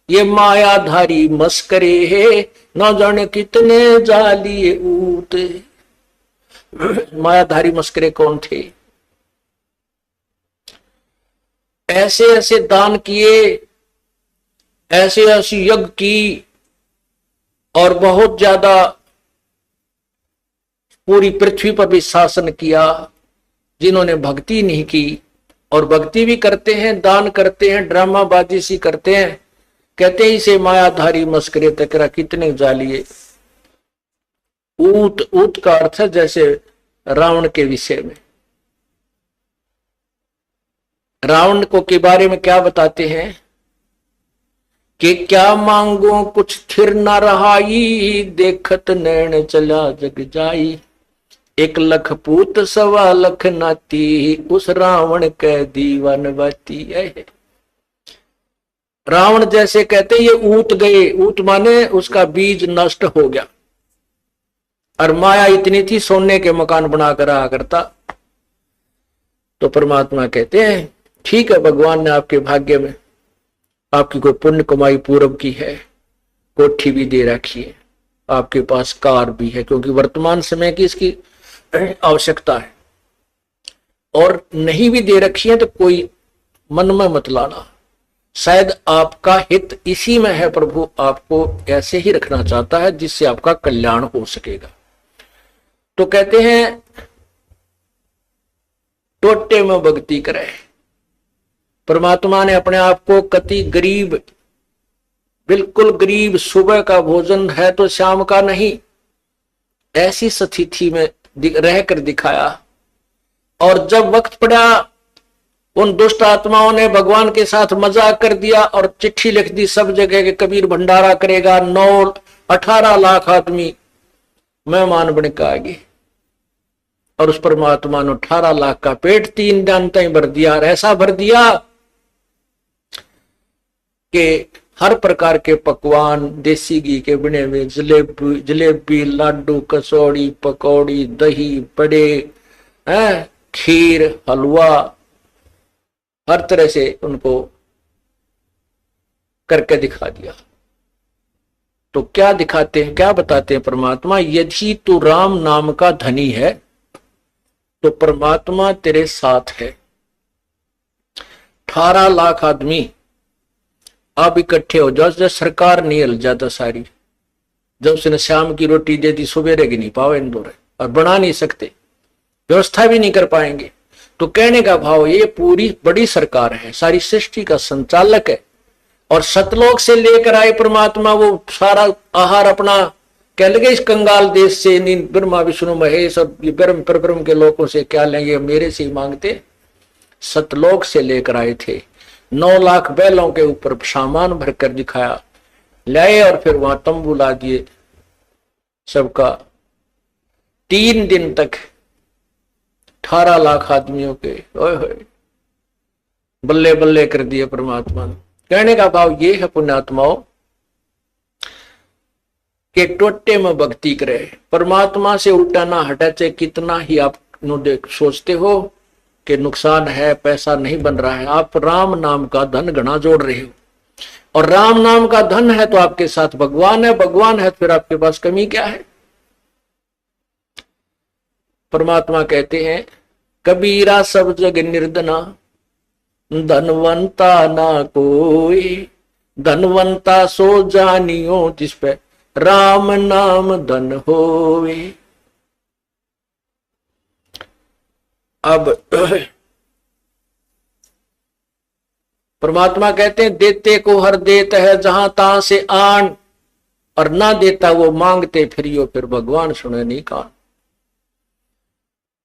ये मायाधारी मस्करे है न जाने कितने जालिए ऊत। मायाधारी मस्करे कौन थे? ऐसे ऐसे दान किए, ऐसे ऐसी यज्ञ की और बहुत ज्यादा पूरी पृथ्वी पर भी शासन किया, जिन्होंने भक्ति नहीं की। और भक्ति भी करते हैं, दान करते हैं, ड्रामाबाजी सी करते हैं, कहते हैं इसे मायाधारी मस्करे तकरा कितने जालिए। ऊत का अर्थ है जैसे रावण के विषय में। रावण को के बारे में क्या बताते हैं कि क्या मांगो कुछ थिर न रहाई, देखत नैन चला जग जाई। 1 लाख पूत 1.25 लाख नाती, उस रावण के दीवान बाती है। रावण जैसे कहते ये ऊत गए, ऊत माने उसका बीज नष्ट हो गया। और माया इतनी थी सोने के मकान बनाकर रहा करता। तो परमात्मा कहते हैं ठीक है, भगवान ने आपके भाग्य में आपकी कोई पुण्य कमाई पूर्व की है, कोठी भी दे रखी है, आपके पास कार भी है, क्योंकि वर्तमान समय की इसकी आवश्यकता है। और नहीं भी दे रखी है तो कोई मन में मत लाना, शायद आपका हित इसी में है। प्रभु आपको ऐसे ही रखना चाहता है जिससे आपका कल्याण हो सकेगा। तो कहते हैं टोटे में भक्ति करे। परमात्मा ने अपने आप को कति गरीब, बिल्कुल गरीब, सुबह का भोजन है तो शाम का नहीं, ऐसी स्थिति में रहकर दिखाया। और जब वक्त पड़ा उन दुष्ट आत्माओं ने भगवान के साथ मजाक कर दिया और चिट्ठी लिख दी सब जगह के कबीर भंडारा करेगा, 18 लाख आदमी मेहमान बन के आगे। और उस परमात्मा ने 18 लाख का पेट 3 दिन तक भर दिया। और ऐसा भर दिया कि हर प्रकार के पकवान, देसी घी के बने हुए जलेबी, लाडू, कसौड़ी, पकौड़ी, दही, बड़े, खीर, हलवा, हर तरह से उनको करके दिखा दिया। तो क्या दिखाते हैं, क्या बताते हैं परमात्मा? यदि तू राम नाम का धनी है तो परमात्मा तेरे साथ है। 18 लाख आदमी अब इकट्ठे हो जाओ, जब सरकार नहीं हिल जाता सारी, जब उसने शाम की रोटी दे दी सवेरे की नहीं पावे इंदौर, और बना नहीं सकते, व्यवस्था भी नहीं कर पाएंगे। तो कहने का भाव ये पूरी बड़ी सरकार है, सारी सृष्टि का संचालक है। और सतलोक से लेकर आए परमात्मा वो सारा आहार अपना कह लगे इस कंगाल देश से, ब्रह्मा विष्णु महेश और ब्रह्म पर ब्रह्म के लोगों से क्या लेंगे, मेरे से ही मांगते। सतलोक से लेकर आए थे, 9 लाख बैलों के ऊपर सामान भरकर दिखाया, लाए और फिर वहां तंबू ला दिए सबका। 3 दिन तक 18 लाख आदमियों के ओए बल्ले बल्ले कर दिए परमात्मा ने। कहने का भाव ये है पुण्यात्माओं कि टोटे में भक्ति करे, परमात्मा से उल्टा ना हटा। चाहे कितना ही आप सोचते हो कि नुकसान है, पैसा नहीं बन रहा है, आप राम नाम का धन घना जोड़ रहे हो। और राम नाम का धन है तो आपके साथ भगवान है, भगवान है तो फिर आपके पास कमी क्या है? परमात्मा कहते हैं कबीरा सब जग निर्धना, धनवंता ना कोई। धनवंता सो जानियो जिस पे राम नाम धन होवे। अब परमात्मा कहते हैं देते को हर देत है जहां तहां से आन, और ना देता वो मांगते फिरियो फिर भगवान सुने नहीं कान।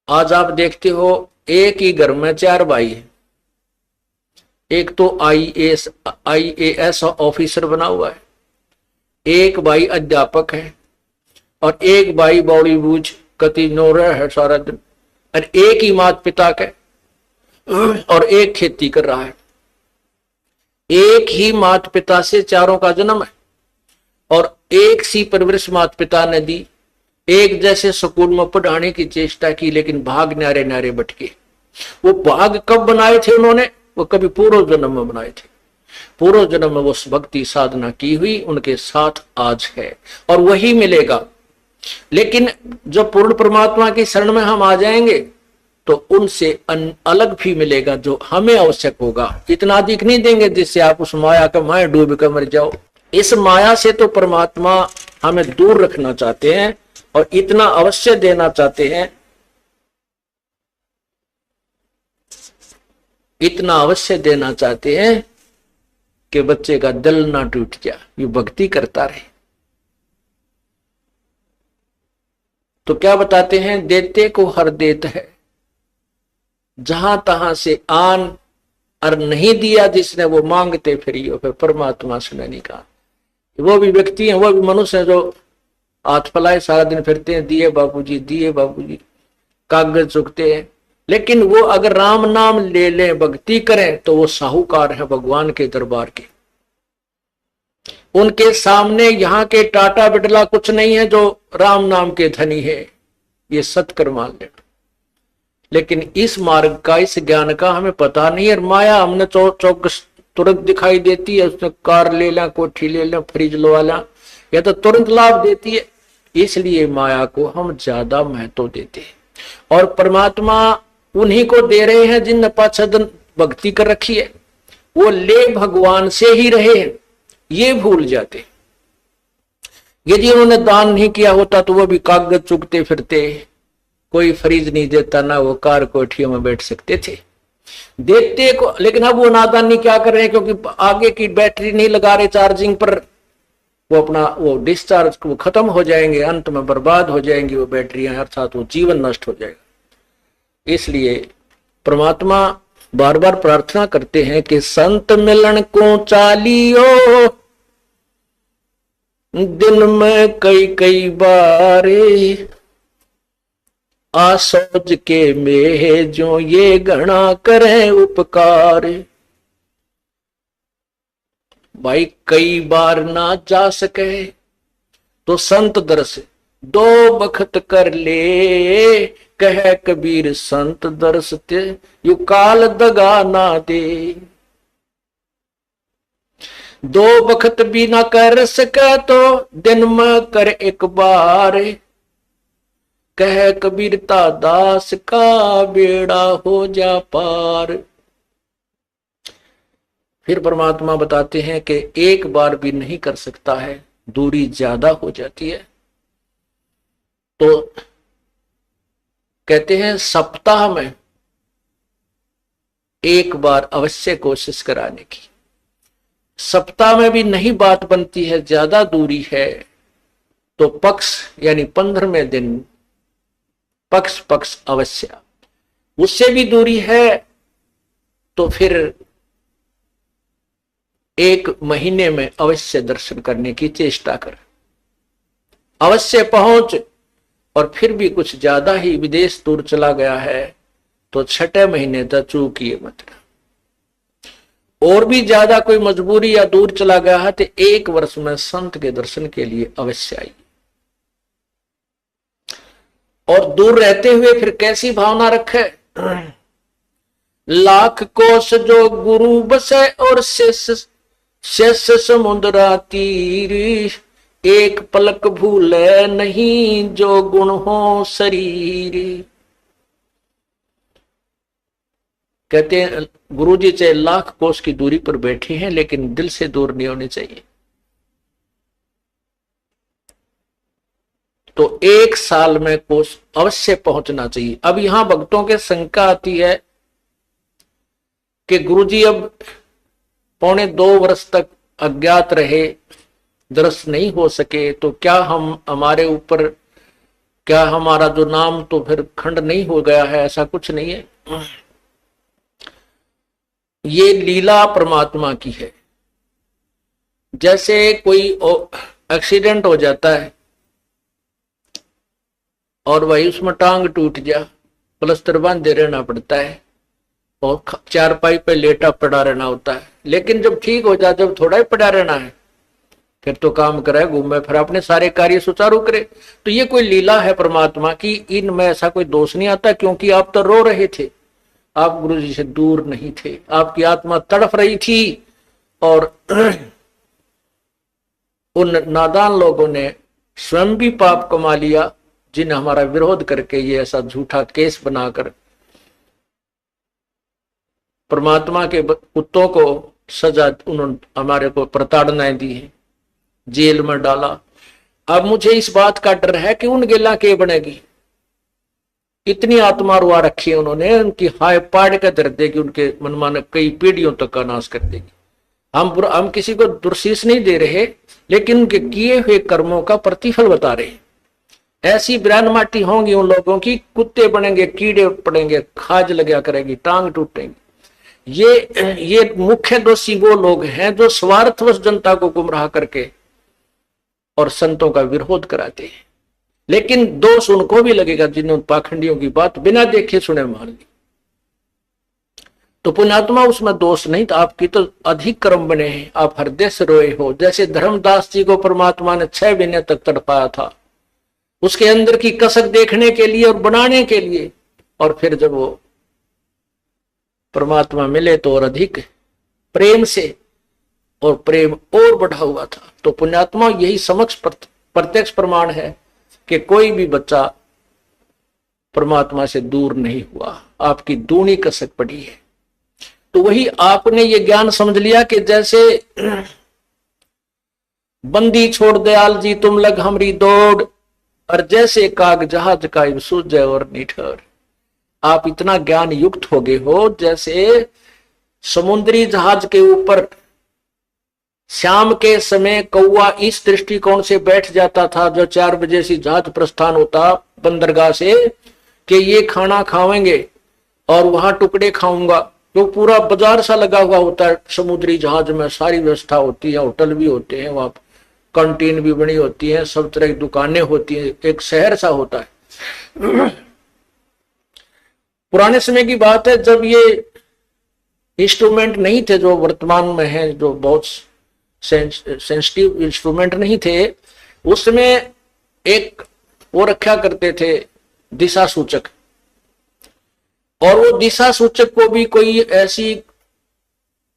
आज आप देखते हो एक ही घर में 4 भाई है। एक तो आईएएस ऑफिसर बना हुआ है, एक भाई अध्यापक है, और एक भाई बॉलीवुड कति नोरा है सारा दिन, और एक ही माता पिता के और एक खेती कर रहा है। एक ही माता पिता से चारों का जन्म है और एक सी परवरिश माता पिता ने दी। एक जैसे स्कूल में पढ़ाने की चेष्टा की, लेकिन भाग न्यारे न्यारे बटके। वो भाग कब बनाए थे उन्होंने? वो कभी पूर्व जन्म में बनाए थे। पूर्व जन्म में वो भक्ति साधना की हुई, उनके साथ आज है और वही मिलेगा। लेकिन जब पूर्ण परमात्मा की शरण में हम आ जाएंगे तो उनसे अलग भी मिलेगा जो हमें आवश्यक होगा। इतना अधिक नहीं देंगे जिससे आप उस माया का माया डूब कर मर जाओ। इस माया से तो परमात्मा हमें दूर रखना चाहते हैं और इतना अवश्य देना चाहते हैं, इतना अवश्य देना चाहते हैं कि बच्चे का दिल ना टूट जाए, ये भक्ति करता रहे। तो क्या बताते हैं? देते को हर देत है जहां तहां से आन, और नहीं दिया जिसने वो मांगते फिरियो फिर परमात्मा सुने नहीं कहा। वो भी व्यक्ति हैं, वो भी मनुष्य हैं जो हाथ फैलाए सारा दिन फिरते हैं, दिए बाबूजी दिए बाबूजी, कागज चुकते हैं। लेकिन वो अगर राम नाम ले लें, भक्ति करें, तो वो साहूकार है भगवान के दरबार के। उनके सामने यहाँ के टाटा बिरला कुछ नहीं है जो राम नाम के धनी है, ये सत्कर मान लेना। लेकिन इस मार्ग का, इस ज्ञान का हमें पता नहीं है। माया हमने चौक तुरंत दिखाई देती है, उसने कार ले लें, कोठी ले लें, फ्रिज लगा लें, या तो तुरंत लाभ देती है। इसलिए माया को हम ज्यादा महत्व देते हैं और परमात्मा उन्हीं को दे रहे हैं जिन पाछदन भक्ति कर रखी है। वो ले भगवान से ही रहे हैं, ये भूल जाते। यदि उन्होंने दान नहीं किया होता तो वो भी कागज चुगते फिरते, कोई फ्रिज नहीं देता ना वो कार कोठियों में बैठ सकते थे। देते को, लेकिन अब वो नादानी क्या कर रहे हैं, क्योंकि आगे की बैटरी नहीं लगा रहे चार्जिंग पर, वो अपना वो डिस्चार्ज वो खत्म हो जाएंगे, अंत में बर्बाद हो जाएंगी वो बैटरियां, अर्थात वो जीवन नष्ट हो जाएगा। इसलिए परमात्मा बार बार प्रार्थना करते हैं कि संत मिलन को चालियो, दिन में कई कई बारे, आसोज के में जो ये गणा करें उपकार। भाई कई बार ना जा सके तो संत दर्श 2 बखत कर ले, कह कबीर संत दर्श ते यू काल दगा ना दे। 2 बखत भी ना कर सके तो दिन में कर एक बार, कह कबीरता दास का बेड़ा हो जा पार। फिर परमात्मा बताते हैं कि एक बार भी नहीं कर सकता है, दूरी ज्यादा हो जाती है। तो कहते हैं सप्ताह में एक बार अवश्य कोशिश कराने की। सप्ताह में भी नहीं बात बनती है, ज्यादा दूरी है, तो पक्ष यानी 15वें दिन पक्ष अवश्य। उससे भी दूरी है तो फिर 1 महीने में अवश्य दर्शन करने की चेष्टा कर, अवश्य पहुंच। और फिर भी कुछ ज्यादा ही विदेश दूर चला गया है तो 6 महीने तक चूकिए मत। और भी ज्यादा कोई मजबूरी या दूर चला गया है तो 1 वर्ष में संत के दर्शन के लिए अवश्य आइए। और दूर रहते हुए फिर कैसी भावना रखे? लाख कोस जो गुरु बसे और शेष समुद्रा तीर, एक पलक भूले नहीं जो गुण हो शरीर। कहते हैं गुरुजी चाहे लाख कोस की दूरी पर बैठे हैं लेकिन दिल से दूर नहीं होनी चाहिए। तो 1 साल में कोस अवश्य पहुंचना चाहिए। अब यहां भक्तों के शंका आती है कि गुरुजी अब 1.25 वर्ष तक अज्ञात रहे, दर्शन नहीं हो सके, तो क्या हम हमारे ऊपर, क्या हमारा जो नाम तो फिर खंड नहीं हो गया है? ऐसा कुछ नहीं है। ये लीला परमात्मा की है। जैसे कोई एक्सीडेंट हो जाता है और वही उसमें टांग टूट गया, प्लास्टर बांधे रहना पड़ता है और चारपाई पे लेटा पड़ा रहना होता है। लेकिन जब ठीक हो जाए, जब थोड़ा ही पड़ा रहना है, फिर तो काम करे, घूमे, फिर अपने सारे कार्य सुचारू करे। तो ये कोई लीला है परमात्मा की, इनमें ऐसा कोई दोष नहीं आता। क्योंकि आप तो रो रहे थे, आप गुरु जी से दूर नहीं थे, आपकी आत्मा तड़फ रही थी और उन नादान लोगों ने स्वयं भी पाप कमा लिया, जिन्हें हमारा विरोध करके ये ऐसा झूठा केस बनाकर परमात्मा के कुत्तों को सजा, उन्होंने हमारे को प्रताड़नाएं दी है, जेल में डाला। अब मुझे इस बात का डर है कि उन गेला के बनेगी। इतनी आत्मा रुआ रखी है उन्होंने, उनकी हाय पाड़ के दर देगी, उनके मनमाने कई पीढ़ियों तक का नाश कर देगी। हम किसी को दुर्शीष नहीं दे रहे, लेकिन उनके किए हुए कर्मों का प्रतिफल बता रहे हैं। ऐसी बिरान माटी होंगी उन लोगों की, कुत्ते बनेंगे, कीड़े पड़ेंगे, खाज लगा करेगी, टांग टूटेंगी। ये मुख्य दोषी वो लोग हैं जो स्वार्थवश जनता को गुमराह करके और संतों का विरोध कराते हैं। लेकिन दोष उनको भी लगेगा जिन्होंने पाखंडियों की बात बिना देखे सुने मान ली। तो पुण्यात्मा उसमें दोष नहीं था, आपकी तो अधिक कर्म बने हैं, आप हृदय से रोए हो। जैसे धर्मदास जी को परमात्मा ने 6 महीने तक तड़पाया था, उसके अंदर की कसक देखने के लिए और बनाने के लिए, और फिर जब वो परमात्मा मिले तो और अधिक प्रेम से, और प्रेम और बढ़ा हुआ था। तो पुण्यात्मा यही समक्ष प्रत्यक्ष प्रमाण है कि कोई भी बच्चा परमात्मा से दूर नहीं हुआ, आपकी दूनी कसक पड़ी है। तो वही आपने ये ज्ञान समझ लिया कि जैसे बंदी छोड़ दयाल जी तुम लग हमरी दौड़, और जैसे काग जहाज का सूझ और निठर। आप इतना ज्ञान युक्त हो गए हो जैसे समुद्री जहाज के ऊपर शाम के समय कौवा इस दृष्टिकोण से बैठ जाता था, जो 4 बजे से जहाज प्रस्थान होता बंदरगाह से, कि ये खाना खाएंगे और वहां टुकड़े खाऊंगा। तो पूरा बाजार सा लगा हुआ होता है समुद्री जहाज में, सारी व्यवस्था होती है, होटल भी होते हैं, वहां कैंटीन भी बनी होती है, सब तरह की दुकानें होती है, एक शहर सा होता है। पुराने समय की बात है जब ये इंस्ट्रूमेंट नहीं थे जो वर्तमान में है, जो बहुत सेंसिटिव इंस्ट्रूमेंट नहीं थे, उसमें एक वो रखा करते थे दिशा सूचक, और वो दिशा सूचक को भी कोई ऐसी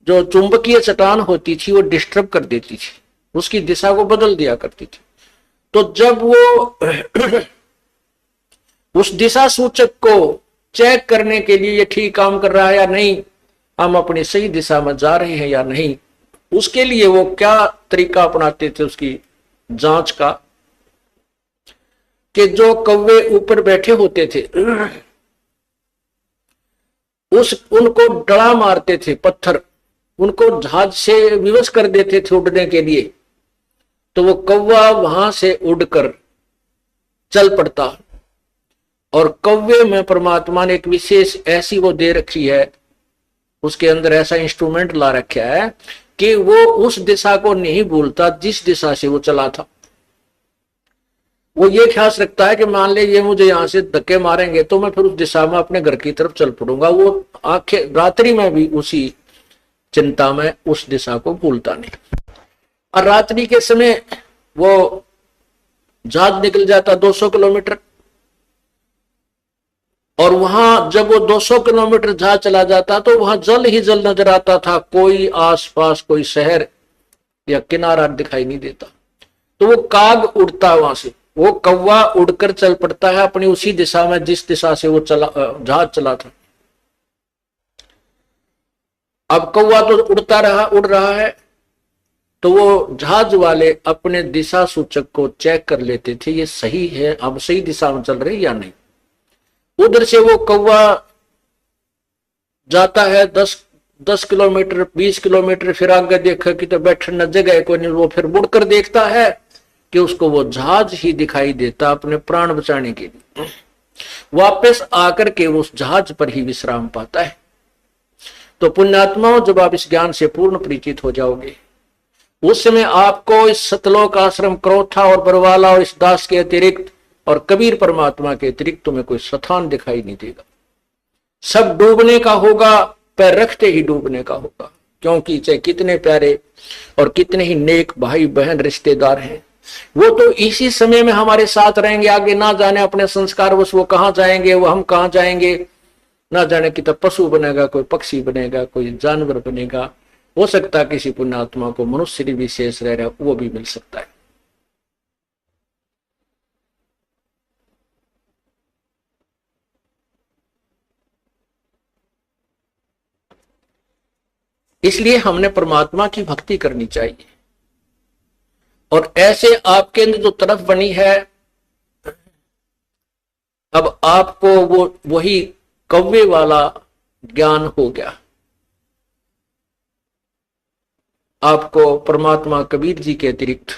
जो चुंबकीय चट्टान होती थी वो डिस्टर्ब कर देती थी, उसकी दिशा को बदल दिया करती थी। तो जब वो उस दिशा सूचक को चेक करने के लिए ये ठीक काम कर रहा है या नहीं, हम अपनी सही दिशा में जा रहे हैं या नहीं, उसके लिए वो क्या तरीका अपनाते थे उसकी जांच का, कि जो कौवे ऊपर बैठे होते थे उनको डड़ा मारते थे, पत्थर उनको जहाज से विवश कर देते थे उड़ने के लिए, तो वो कौवा वहां से उड़कर चल पड़ता। और कौवे में परमात्मा ने एक विशेष ऐसी वो दे रखी है, उसके अंदर ऐसा इंस्ट्रूमेंट ला रखा है कि वो उस दिशा को नहीं भूलता जिस दिशा से वो चला था। वो ये ख्याल रखता है कि मान ले ये मुझे यहां से धक्के मारेंगे तो मैं फिर उस दिशा में अपने घर की तरफ चल पड़ूंगा। वो आंखें रात्रि में भी उसी चिंता में उस दिशा को भूलता नहीं। और रात्रि के समय वो जहाज निकल जाता 200 किलोमीटर, और वहां जब वो 200 किलोमीटर जहाज चला जाता तो वहां जल ही जल नजर आता था, कोई आसपास कोई शहर या किनारा दिखाई नहीं देता। तो वो काग उड़ता वहां से, वो कौवा उड़कर चल पड़ता है अपनी उसी दिशा में जिस दिशा से वो जहाज चला था। अब कौवा तो उड़ रहा है, तो वो जहाज वाले अपने दिशा सूचक को चेक कर लेते थे, ये सही है, अब सही दिशा में चल रही या नहीं। उधर से वो कौवा जाता है 10 किलोमीटर 20 किलोमीटर, फिर आगे देखा कि तो बैठने जगह कोई नहीं, वो फिर मुड़कर देखता है कि उसको वो जहाज ही दिखाई देता अपने प्राण बचाने के लिए। वापस आकर के उस जहाज पर ही विश्राम पाता है। तो पुण्यात्माओं, जब आप इस ज्ञान से पूर्ण परिचित हो जाओगे, उस समय आपको इस सतलोक आश्रम, क्रोथा और बरवाला और इस दास के अतिरिक्त और कबीर परमात्मा के अतिरिक्त तुम्हें कोई स्थान दिखाई नहीं देगा। सब डूबने का होगा, पैर रखते ही डूबने का होगा, क्योंकि चाहे कितने प्यारे और कितने ही नेक भाई बहन रिश्तेदार हैं, वो तो इसी समय में हमारे साथ रहेंगे। आगे ना जाने अपने संस्कार वो कहाँ जाएंगे, वो हम कहाँ जाएंगे, ना जाने कि तो पशु बनेगा, कोई पक्षी बनेगा, कोई जानवर बनेगा। हो सकता है किसी पुण्यात्मा को मनुष्य विशेष रह रहा, वो भी मिल सकता है। इसलिए हमने परमात्मा की भक्ति करनी चाहिए। और ऐसे आपके अंदर जो तरफ बनी है, अब आपको वो वही कौवे वाला ज्ञान हो गया। आपको परमात्मा कबीर जी के अतिरिक्त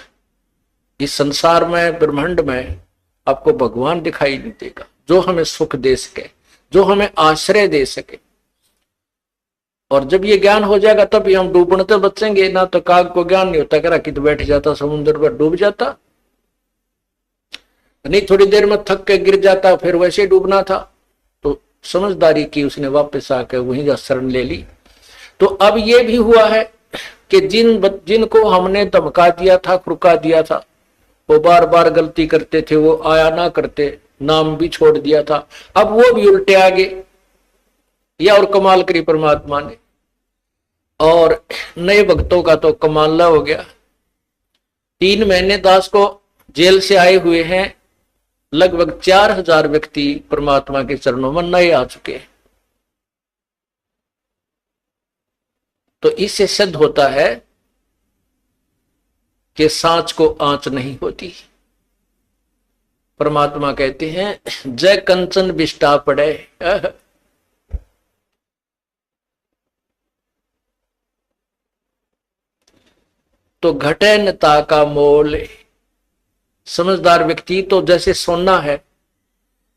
इस संसार में, ब्रह्मांड में आपको भगवान दिखाई नहीं देगा, जो हमें सुख दे सके, जो हमें आश्रय दे सके। और जब ये ज्ञान हो जाएगा तब ही हम डूबने तो बचेंगे। ना तो काग को ज्ञान नहीं होता, करा कि तो बैठ जाता समुद्र पर, डूब जाता नहीं, थोड़ी देर में थक के गिर जाता, फिर वैसे डूबना था। तो समझदारी की उसने, वापस आकर वहीं जा शरण ले ली। तो अब ये भी हुआ है कि जिनको हमने धमका दिया था, खुरका दिया था, वो बार बार गलती करते थे, वो आया ना करते, नाम भी छोड़ दिया था, अब वो भी उल्टे आ गए। या और कमाल करी परमात्मा ने, और नए भक्तों का तो कमाल हो गया। 3 महीने दास को जेल से आए हुए हैं, लगभग 4000 व्यक्ति परमात्मा के चरणों में नए आ चुके हैं। तो इससे सिद्ध होता है कि सांच को आंच नहीं होती। परमात्मा कहते हैं, जय कंचन बिष्टा पड़े। तो घटे नता का मोल। समझदार व्यक्ति तो जैसे सोना है,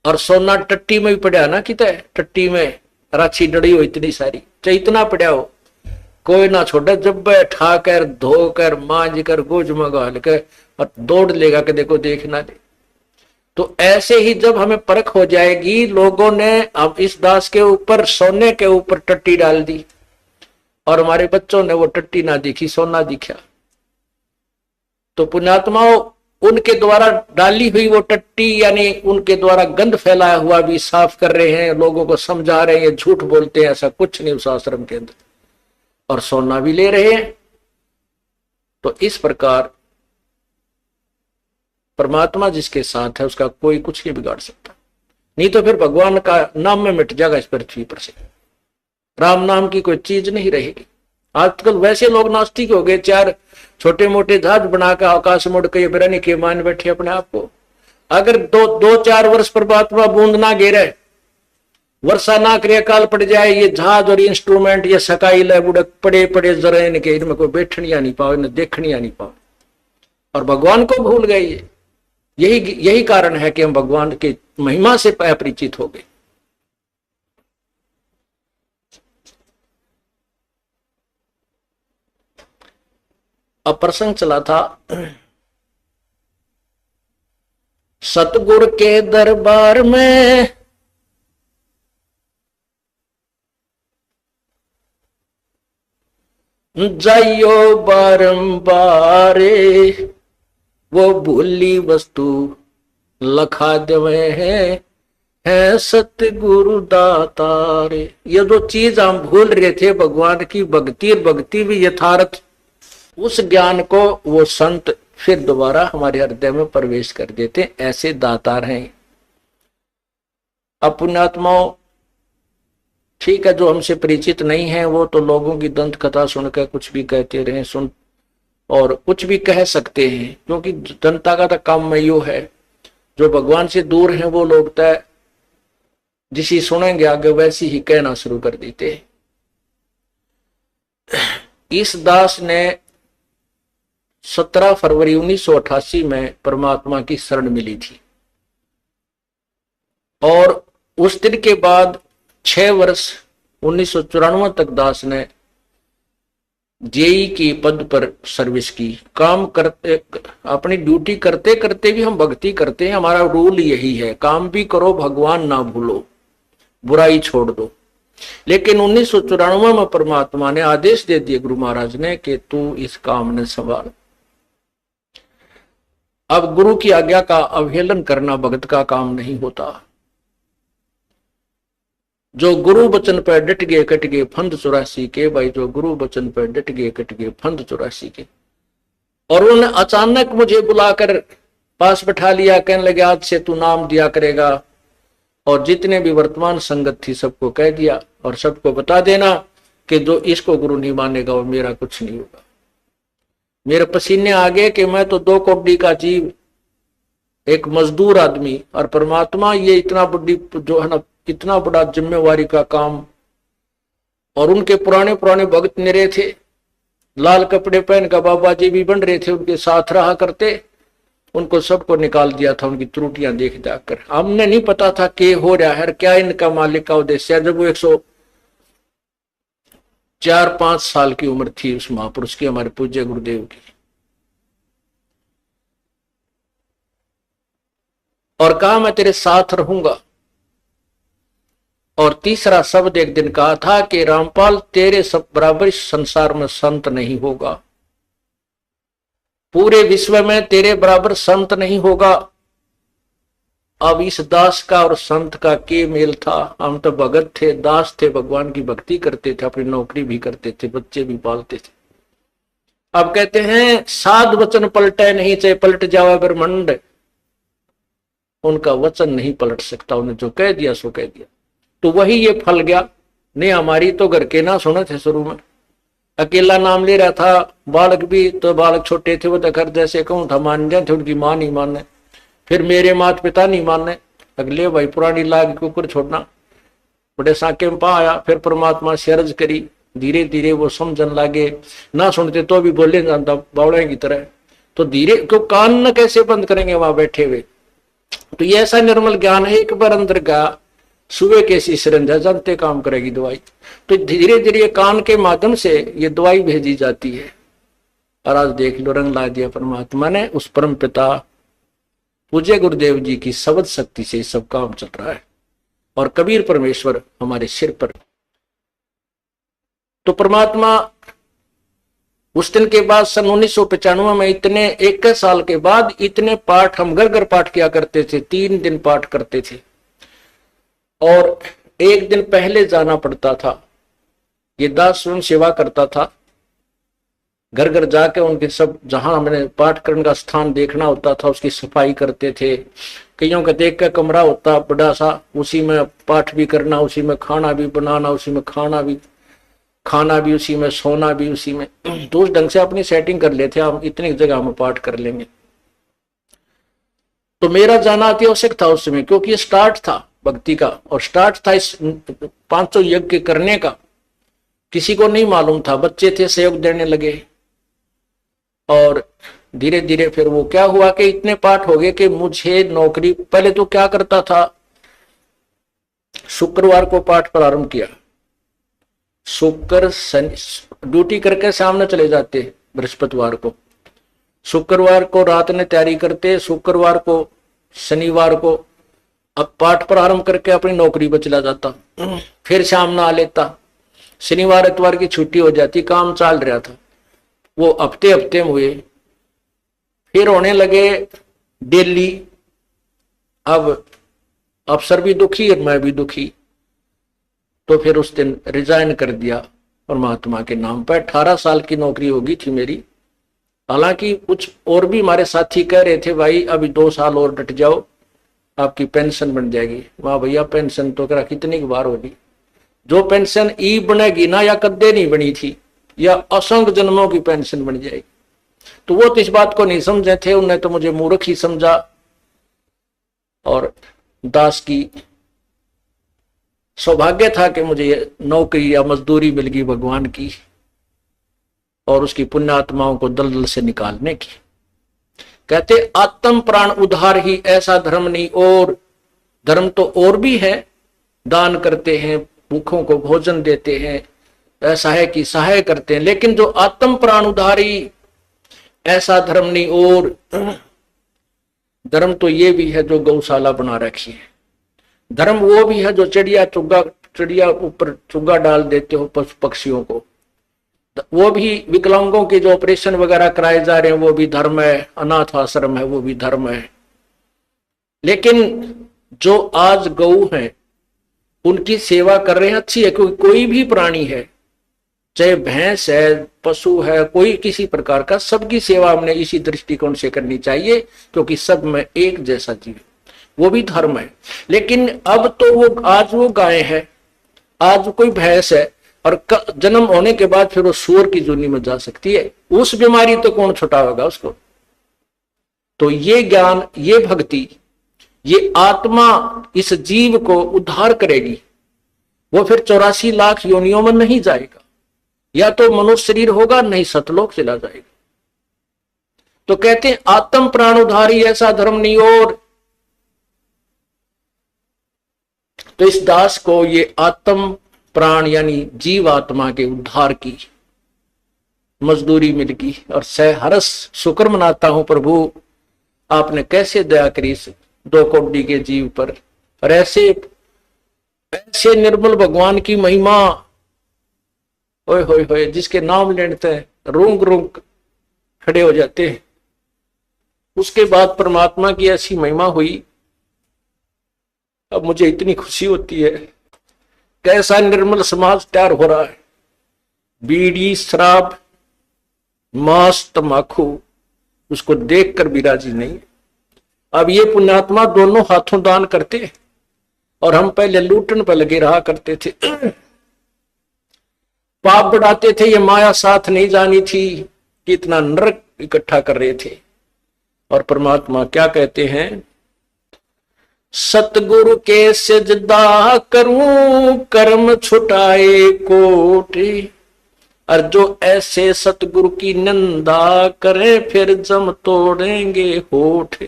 और सोना टट्टी में भी पड़ा ना, कितना टट्टी में राछी डड़ी हो इतनी सारी, चाहे इतना पड़ा हो, कोई ना छोड़े, जब बैठा कर धोकर मांझ कर गोज मंगा लेकर और दौड़ लेगा कि देखो देखना दे। तो ऐसे ही जब हमें परख हो जाएगी, लोगों ने अब इस दास के ऊपर, सोने के ऊपर टट्टी डाल दी, और हमारे बच्चों ने वो टट्टी ना दिखी, सोना दिखा। तो पुण्यात्माओं, उनके द्वारा डाली हुई वो टट्टी, यानी उनके द्वारा गंद फैलाया हुआ भी साफ कर रहे हैं, लोगों को समझा रहे हैं, झूठ बोलते हैं, ऐसा कुछ नहीं उस आश्रम के अंदर, और सोना भी ले रहे हैं। तो इस प्रकार परमात्मा जिसके साथ है, उसका कोई कुछ नहीं बिगाड़ सकता। नहीं तो फिर भगवान का नाम में मिट जाएगा इस पृथ्वी पर से, राम नाम की कोई चीज नहीं रहेगी। आजकल वैसे लोग नास्तिक हो गए, 4 छोटे मोटे जहाज बनाकर आकाश मुड़ के बिरानी के मान बैठे अपने आप को। अगर 2-4 वर्ष परमात्मा बूंद ना गिरे, वर्षा ना करे, काल पड़ जाए, ये जहाज और इंस्ट्रूमेंट ये सकाई ले बुड़क पड़े पड़े जरा, इनके इनमें कोई बैठनिया नहीं पाओ, इन्हें देखनिया नहीं पाओ, और भगवान को भूल गए। यही कारण है कि हम भगवान की महिमा से अपरिचित हो गए। अब प्रसंग चला था, सतगुरु के दरबार में जाइयो बारंबार, वो भूली वस्तु लखा देवे है सतगुरु दातारे। ये जो चीज हम भूल रहे थे, भगवान की भक्ति, और भक्ति भी यथार्थ, उस ज्ञान को वो संत फिर दोबारा हमारे हृदय में प्रवेश कर देते, ऐसे दातार हैं। अब पुण्यात्माओं, ठीक है, जो हमसे परिचित नहीं है वो तो लोगों की दंत कथा सुनकर कुछ भी कहते रहे, सुन और कुछ भी कह सकते हैं, क्योंकि जनता का तो काम में यो है। जो भगवान से दूर है वो लोग तय जिसी सुनेंगे आगे वैसी ही कहना शुरू कर देते हैं। इस दास ने 17 फरवरी 1988 में परमात्मा की शरण मिली थी और उस दिन के बाद 6 वर्ष 1994 तक दास ने जेई की पद पर सर्विस की। काम करते, अपनी ड्यूटी करते करते भी हम भक्ति करते हैं। हमारा रूल यही है, काम भी करो भगवान ना भूलो, बुराई छोड़ दो। लेकिन 1994 में परमात्मा ने आदेश दे दिए गुरु महाराज ने कि तू इस काम ने संभाल। अब गुरु की आज्ञा का अवहेलन करना भगत का काम नहीं होता। जो गुरु वचन पर डट गए कट गए फंद 84 के, भाई जो गुरु वचन पर डट गए कट गए फंद 84 के। और उन्होंने अचानक मुझे बुलाकर पास बैठा लिया, कहने लगे आज से तू नाम दिया करेगा और जितने भी वर्तमान संगत थी सबको कह दिया और सबको बता देना कि जो इसको गुरु नहीं मानेगा और मेरा कुछ नहीं होगा। मेरे पसीने आ गए कि मैं तो 2 कौड़ी का जीव, एक मजदूर आदमी, और परमात्मा ये इतना बड़ी जो है ना, इतना बड़ा जिम्मेवारी का काम। और उनके पुराने पुराने भक्त निरे थे, लाल कपड़े पहन कर बाबा जी भी बन रहे थे, उनके साथ रहा करते। उनको सबको निकाल दिया था उनकी त्रुटियां देख जाकर। हमने नहीं पता था कि हो रहा है क्या इनका मालिक का उद्देश्य है। जब वो 104-5 साल की उम्र थी उस महापुरुष की, हमारे पूज्य गुरुदेव की, और कहा मैं तेरे साथ रहूंगा। और तीसरा शब्द एक दिन कहा था कि रामपाल तेरे सब बराबर इस संसार में संत नहीं होगा, पूरे विश्व में तेरे बराबर संत नहीं होगा। अब इस दास का और संत का के मेल था। हम तो भगत थे, दास थे, भगवान की भक्ति करते थे, अपनी नौकरी भी करते थे, बच्चे भी पालते थे। अब कहते हैं साध वचन पलटे नहीं, चाहे पलट जावा ब्रह्मंड, उनका वचन नहीं पलट सकता। उन्हें जो कह दिया सो कह दिया। तो वही ये फल गया। नहीं हमारी तो घर के ना सुने थे, शुरू में अकेला नाम ले रहा था। बालक भी तो बालक छोटे थे, वो तो घर जैसे कहूँ था मान जाते, उनकी माँ नहीं माने, फिर मेरे माता पिता नहीं माने। अगले भाई पुरानी लाग के ऊपर छोड़ना, बड़े साके में पा आया। फिर परमात्मा से अर्ज करी, धीरे धीरे वो समझन लागे। ना सुनते तो भी बोले जानता बावड़े की तरह। तो धीरे क्यों कान न कैसे बंद करेंगे वहां बैठे हुए। तो ये ऐसा निर्मल ज्ञान है, एक बार अंदर का सुबह कैसी सिरंजा जानते काम करेगी दवाई। तो धीरे धीरे कान के माध्यम से ये दवाई भेजी जाती है। और आज देख लो रंग ला दिया परमात्मा ने। उस परम पिता पूज्य गुरुदेव जी की शब्द शक्ति से सब काम चल रहा है और कबीर परमेश्वर हमारे सिर पर। तो परमात्मा उस दिन के बाद सन 1995 में इतने 21 साल के बाद इतने पाठ हम घर घर पाठ किया करते थे। 3 दिन पाठ करते थे और 1 दिन पहले जाना पड़ता था। ये दास स्वयं सेवा करता था, घर घर जाके उनके सब जहां हमने पाठ करने का स्थान देखना होता था उसकी सफाई करते थे। कईयों का देख का कमरा होता बड़ा सा, उसी में पाठ भी करना, उसी में खाना भी बनाना, उसी में खाना भी उसी में, सोना भी उसी में। तो उस ढंग से अपनी सेटिंग कर लेते हम, इतनी जगह में पाठ कर लेंगे। तो मेरा जाना अति आवश्यक था उस समय, क्योंकि ये स्टार्ट था भक्ति का और स्टार्ट था इस 500 यज्ञ करने का। किसी को नहीं मालूम था, बच्चे थे सहयोग देने लगे। और धीरे धीरे फिर वो क्या हुआ कि इतने पाठ हो गए कि मुझे नौकरी, पहले तो क्या करता था, शुक्रवार को पाठ प्रारंभ किया, शुक्र शनि ड्यूटी करके सामने चले जाते बृहस्पतिवार को, शुक्रवार को रात में तैयारी करते, शुक्रवार को शनिवार को अब पाठ प्रारंभ करके अपनी नौकरी पर चला जाता, फिर शाम ना आ लेता, शनिवार इतवार की छुट्टी हो जाती। काम चल रहा था वो हफ्ते हफ्ते में हुए, फिर होने लगे डेली। अब अफसर भी दुखी और मैं भी दुखी, तो फिर उस दिन रिजाइन कर दिया परमात्मा के नाम पर। 18 साल की नौकरी होगी थी मेरी। हालांकि कुछ और भी हमारे साथी कह रहे थे भाई अभी 2 साल और डट जाओ आपकी पेंशन बन जाएगी। वाह भैया पेंशन तो करा कितनी की बार होगी, जो पेंशन ई बनेगी ना, या कद्दे नहीं बनी थी, या असंख्य जन्मों की पेंशन बन जाएगी। तो वो तो इस बात को नहीं समझे थे, उन्हें तो मुझे मूर्ख ही समझा। और दास की सौभाग्य था कि मुझे नौकरी या मजदूरी मिल गई भगवान की, और उसकी पुण्यात्माओं को दलदल से निकालने की। कहते आत्म प्राण उद्धार ही ऐसा धर्म नहीं, और धर्म तो और भी है, दान करते हैं, भूखों को भोजन देते हैं, असहाय की सहाय करते हैं, लेकिन जो आत्म प्राण उद्धारी ऐसा धर्म नहीं। और धर्म तो ये भी है जो गौशाला बना रखी है, धर्म वो भी है जो चिड़िया ऊपर चुग्गा डाल देते हो पशु पक्षियों को, वो भी विकलांगों के जो ऑपरेशन वगैरह कराए जा रहे हैं वो भी धर्म है, अनाथ आश्रम है वो भी धर्म है। लेकिन जो आज गऊ हैं उनकी सेवा कर रहे हैं, अच्छी है, क्योंकि कोई भी प्राणी है, चाहे भैंस है, पशु है, कोई किसी प्रकार का, सबकी सेवा हमने इसी दृष्टिकोण से करनी चाहिए, क्योंकि सब में एक जैसा जीव, वो भी धर्म है। लेकिन अब तो वो आज वो गाय है, आज कोई भैंस है, और जन्म होने के बाद फिर वो सूअर की जोनी में जा सकती है, उस बीमारी तो कौन छुटावेगा उसको। तो ये ज्ञान, ये भक्ति, ये आत्मा इस जीव को उद्धार करेगी। वो फिर 84 लाख योनियों में नहीं जाएगा, या तो मनुष्य शरीर होगा, नहीं सतलोक चला जाएगा। तो कहते हैं आत्म प्राण उद्धारी ऐसा धर्म नहीं। और तो इस दास को ये आत्म प्राण यानी जीव आत्मा के उद्धार की मजदूरी मिल गई, और सहर्ष शुक्र मनाता हूं प्रभु, आपने कैसे दया करी इस 2 कोटि के जीव पर। और ऐसे निर्मल भगवान की महिमा, ओए होए होए, जिसके नाम लेते हैं रूंग रूंग खड़े हो जाते हैं। उसके बाद परमात्मा की ऐसी महिमा हुई, अब मुझे इतनी खुशी होती है। कैसा निर्मल समाज तैयार हो रहा है। बीड़ी, शराब, मांस, तंबाकू, उसको देखकर भी राजी नहीं। अब ये पुण्यात्मा दोनों हाथों दान करते हैं, और हम पहले लूटन पर लगे रहा करते थे, पाप बढ़ाते थे। ये माया साथ नहीं जानी थी कि इतना नरक इकट्ठा कर रहे थे। और परमात्मा क्या कहते हैं, सतगुरु के सजदा करूं कर्म छुटाए कोटि, और जो ऐसे सतगुरु की निंदा करे फिर जम तोड़ेंगे होठ।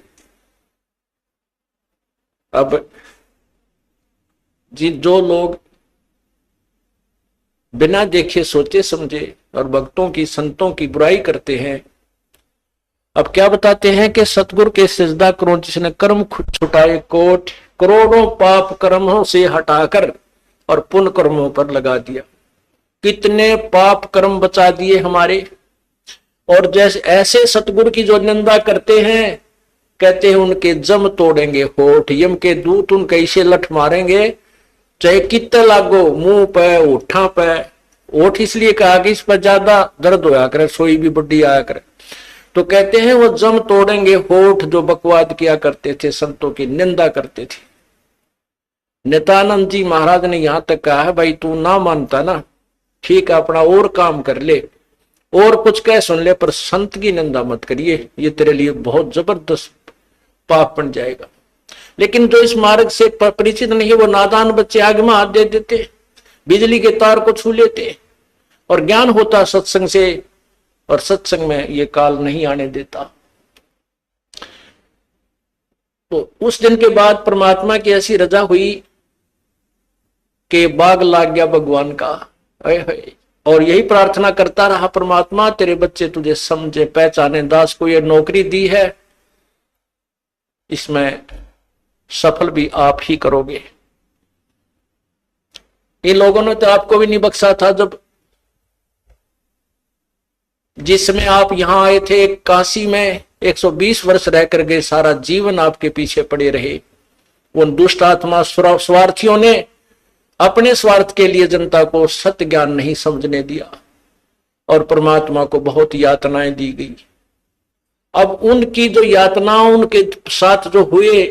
अब जो लोग बिना देखे सोचे समझे और भक्तों की संतों की बुराई करते हैं, अब क्या बताते हैं कि सतगुरु के सिजदा करो जिसने कर्म छुटाए कोट, करोड़ों पाप कर्मों से हटाकर और पुण्य कर्मों पर लगा दिया। कितने पाप कर्म बचा दिए हमारे। और जैसे ऐसे सतगुरु की जो निंदा करते हैं, कहते हैं उनके जम तोड़ेंगे होठ, यम के दूत उनके इसे लठ मारेंगे, चाहे कितना लागो, मुंह पे, होठा पे। होठ इसलिए कहा कि इस पर ज्यादा दर्द होया करे, सोई भी बुढ़ी आया करे। तो कहते हैं वो जम तोड़ेंगे होठ जो बकवाद किया करते थे, संतों की निंदा करते थे। नित्यानंद जी महाराज ने यहां तक कहा है, भाई तू ना मानता ना, ठीक है अपना और काम कर ले, और कुछ कह सुन ले, पर संत की निंदा मत करिए, ये तेरे लिए बहुत जबरदस्त पाप बन जाएगा। लेकिन जो इस मार्ग से परिचित नहीं है, वो नादान बच्चे आगे में हाथ दे देते, बिजली के तार को छू लेते। और ज्ञान होता सत्संग से, और सत्संग में ये काल नहीं आने देता। तो उस दिन के बाद परमात्मा की ऐसी रजा हुई कि बाग लाग गया भगवान का। और यही प्रार्थना करता रहा, परमात्मा तेरे बच्चे तुझे समझे पहचाने, दास को ये नौकरी दी है, इसमें सफल भी आप ही करोगे। इन लोगों ने तो आपको भी नहीं बख्शा था, जब जिसमें आप यहां आए थे काशी में 120 वर्ष रह कर गए, सारा जीवन आपके पीछे पड़े रहे। उन दुष्ट आत्मा स्वार्थियों ने अपने स्वार्थ के लिए जनता को सत्य ज्ञान नहीं समझने दिया, और परमात्मा को बहुत यातनाएं दी गई। अब उनकी जो यातनाओं, उनके साथ जो हुए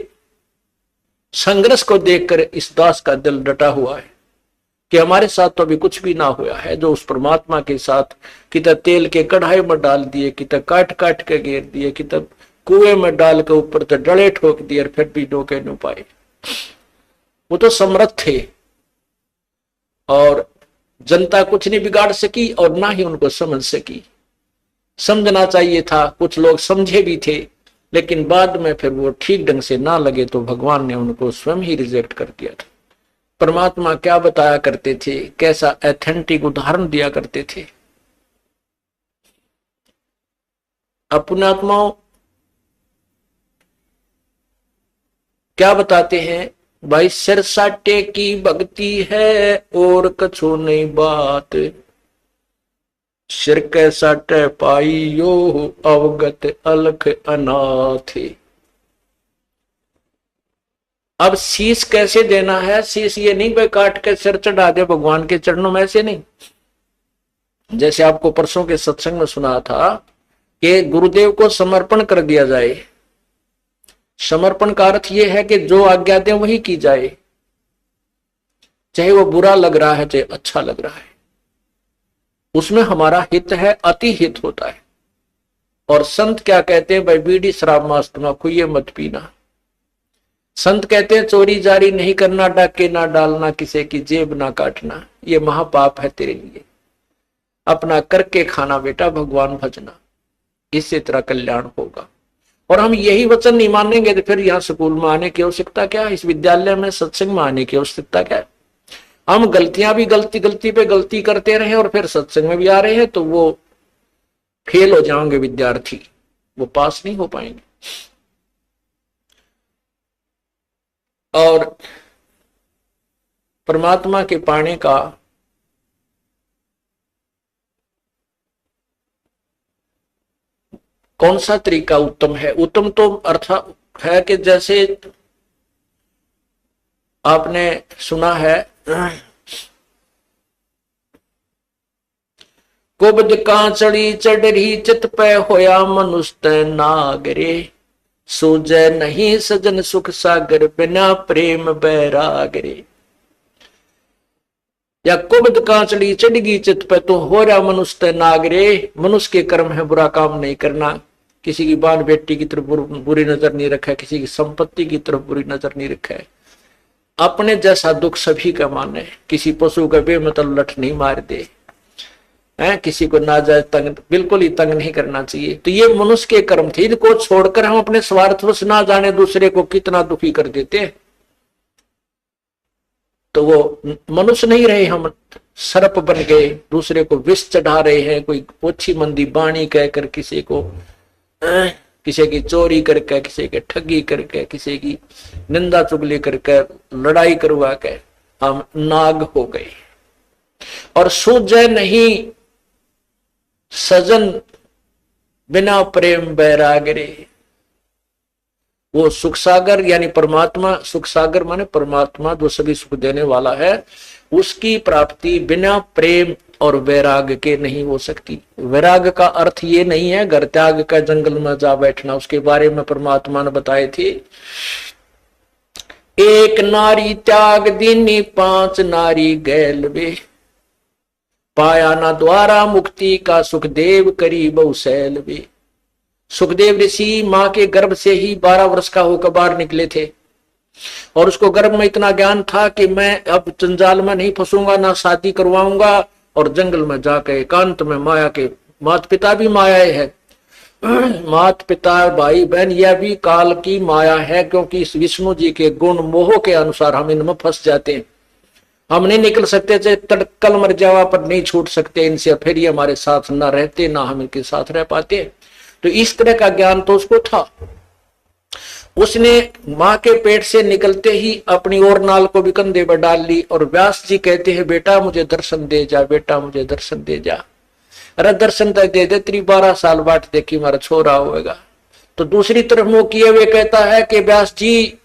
संघर्ष को देखकर इस दास का दिल डटा हुआ है। कि हमारे साथ तो अभी कुछ भी ना हुआ है, जो उस परमात्मा के साथ कितना तेल के कढ़ाई में डाल दिए, कितना काट काट के घेर दिए, कितना कुएं में डाल के ऊपर तो डले ठोक दिए, और फिर भी डोके न पाए। वो तो समर्थ थे और जनता कुछ नहीं बिगाड़ सकी और ना ही उनको समझ सकी। समझना चाहिए था, कुछ लोग समझे भी थे, लेकिन बाद में फिर वो ठीक ढंग से ना लगे तो भगवान ने उनको स्वयं ही रिजेक्ट कर दिया था। परमात्मा क्या बताया करते थे, कैसा एथेंटिक उदाहरण दिया करते थे। अपने आत्माओं क्या बताते हैं, भाई सिर साटे की भक्ति है और कछु नहीं बात, सिर के साटे पाइयो अवगत अलख अनाथ। अब शीश कैसे देना है, शीश ये नहीं भाई काट के सिर चढ़ा दे भगवान के चरणों में, ऐसे नहीं। जैसे आपको परसों के सत्संग में सुना था कि गुरुदेव को समर्पण कर दिया जाए। समर्पण का अर्थ यह है कि जो आज्ञा दे वही की जाए, चाहे वो बुरा लग रहा है चाहे अच्छा लग रहा है, उसमें हमारा हित है, अति हित होता है। और संत क्या कहते हैं, भाई बीड़ी शराब मांस तम्बाकू ये मत पीना। संत कहते हैं चोरी जारी नहीं करना, डाके ना डालना, किसी की जेब ना काटना, ये महापाप है तेरे लिए। अपना करके खाना बेटा, भगवान भजना, इससे तेरा कल्याण होगा। और हम यही वचन नहीं मानेंगे तो फिर यहाँ स्कूल में आने की आवश्यकता क्या, इस विद्यालय में सत्संग में आने की आवश्यकता क्या। हम गलतियां भी गलती पे गलती करते रहे और फिर सत्संग में भी आ रहे हैं, तो वो फेल हो जाएंगे विद्यार्थी, वो पास नहीं हो पाएंगे। और परमात्मा के पाने का कौन सा तरीका उत्तम है? उत्तम तो अर्थ है कि जैसे आपने सुना है, कुबद कांचड़ी चढ़ी चित पे होया मनुष्य नागरे, सूझे नहीं सजन सुख सागर बिना प्रेम बैरागरे। या कुबद कांचड़ी चढ़गी चित पे तो हो रहा मनुष्य नागरे, मनुष्य के कर्म है बुरा काम नहीं करना, किसी की बाल बेटी की तरफ बुरी नजर नहीं रखा, किसी की संपत्ति की तरफ बुरी नजर नहीं रखा है, अपने जैसा दुख सभी का माने, किसी पशु का बेमतलब लठ नहीं मार दे, किसी को नाजायज तंग बिल्कुल ही तंग नहीं करना चाहिए। तो ये मनुष्य के कर्म थे, इनको छोड़कर हम अपने स्वार्थवश ना जाने दूसरे को कितना दुखी कर देते हैं, तो वो मनुष्य नहीं रहे, हम सर्प बन गए, दूसरे को विष चढ़ा रहे हैं, कोई ओछी मंदी बाणी कहकर किसी को, किसी की चोरी करके, किसी के ठगी करके, किसी की निंदा चुगली करके, लड़ाई करवा के हम नाग हो गए। और सूझे नहीं सजन बिना प्रेम बैरागरे, वो सुख सागर यानी परमात्मा, सुख सागर माने परमात्मा जो सभी सुख देने वाला है, उसकी प्राप्ति बिना प्रेम और वैराग के नहीं हो सकती। वैराग का अर्थ ये नहीं है घर त्याग का जंगल में जा बैठना, उसके बारे में परमात्मा ने बताए थे, एक नारी त्याग दीनी पांच नारी गैल वे, पाया ना द्वारा मुक्ति का सुखदेव करी बहुशैल वे। सुखदेव ऋषि मां के गर्भ से ही 12 वर्ष का होकर बाहर निकले थे, और उसको गर्भ में इतना ज्ञान था कि मैं अब जंजाल में नहीं फंसूंगा, ना शादी करवाऊंगा, और जंगल में जाकर एकांत में माया के, माता पिता भी माया है, माता पिता भाई बहन यह भी काल की माया है, क्योंकि इस विष्णु जी के गुण मोह के अनुसार हम इनमें फंस जाते हैं, हम नहीं निकल सकते, चाहे तड़कल मर जावा पर नहीं छूट सकते इनसे, फिर ये हमारे साथ ना रहते ना हम इनके साथ रह पाते। तो इस तरह का ज्ञान तो उसको था। उसने मां के पेट से निकलते ही अपनी और नाल को भी कंधे पर डाल ली, और व्यास जी कहते हैं बेटा मुझे दर्शन दे जा, बेटा मुझे दर्शन दे जा। अरे दर्शन तक दे दे, तेरी 12 साल बाट देखी मारा छोरा होगा। तो दूसरी तरफ मुंह किए हुए कहता है कि व्यास जी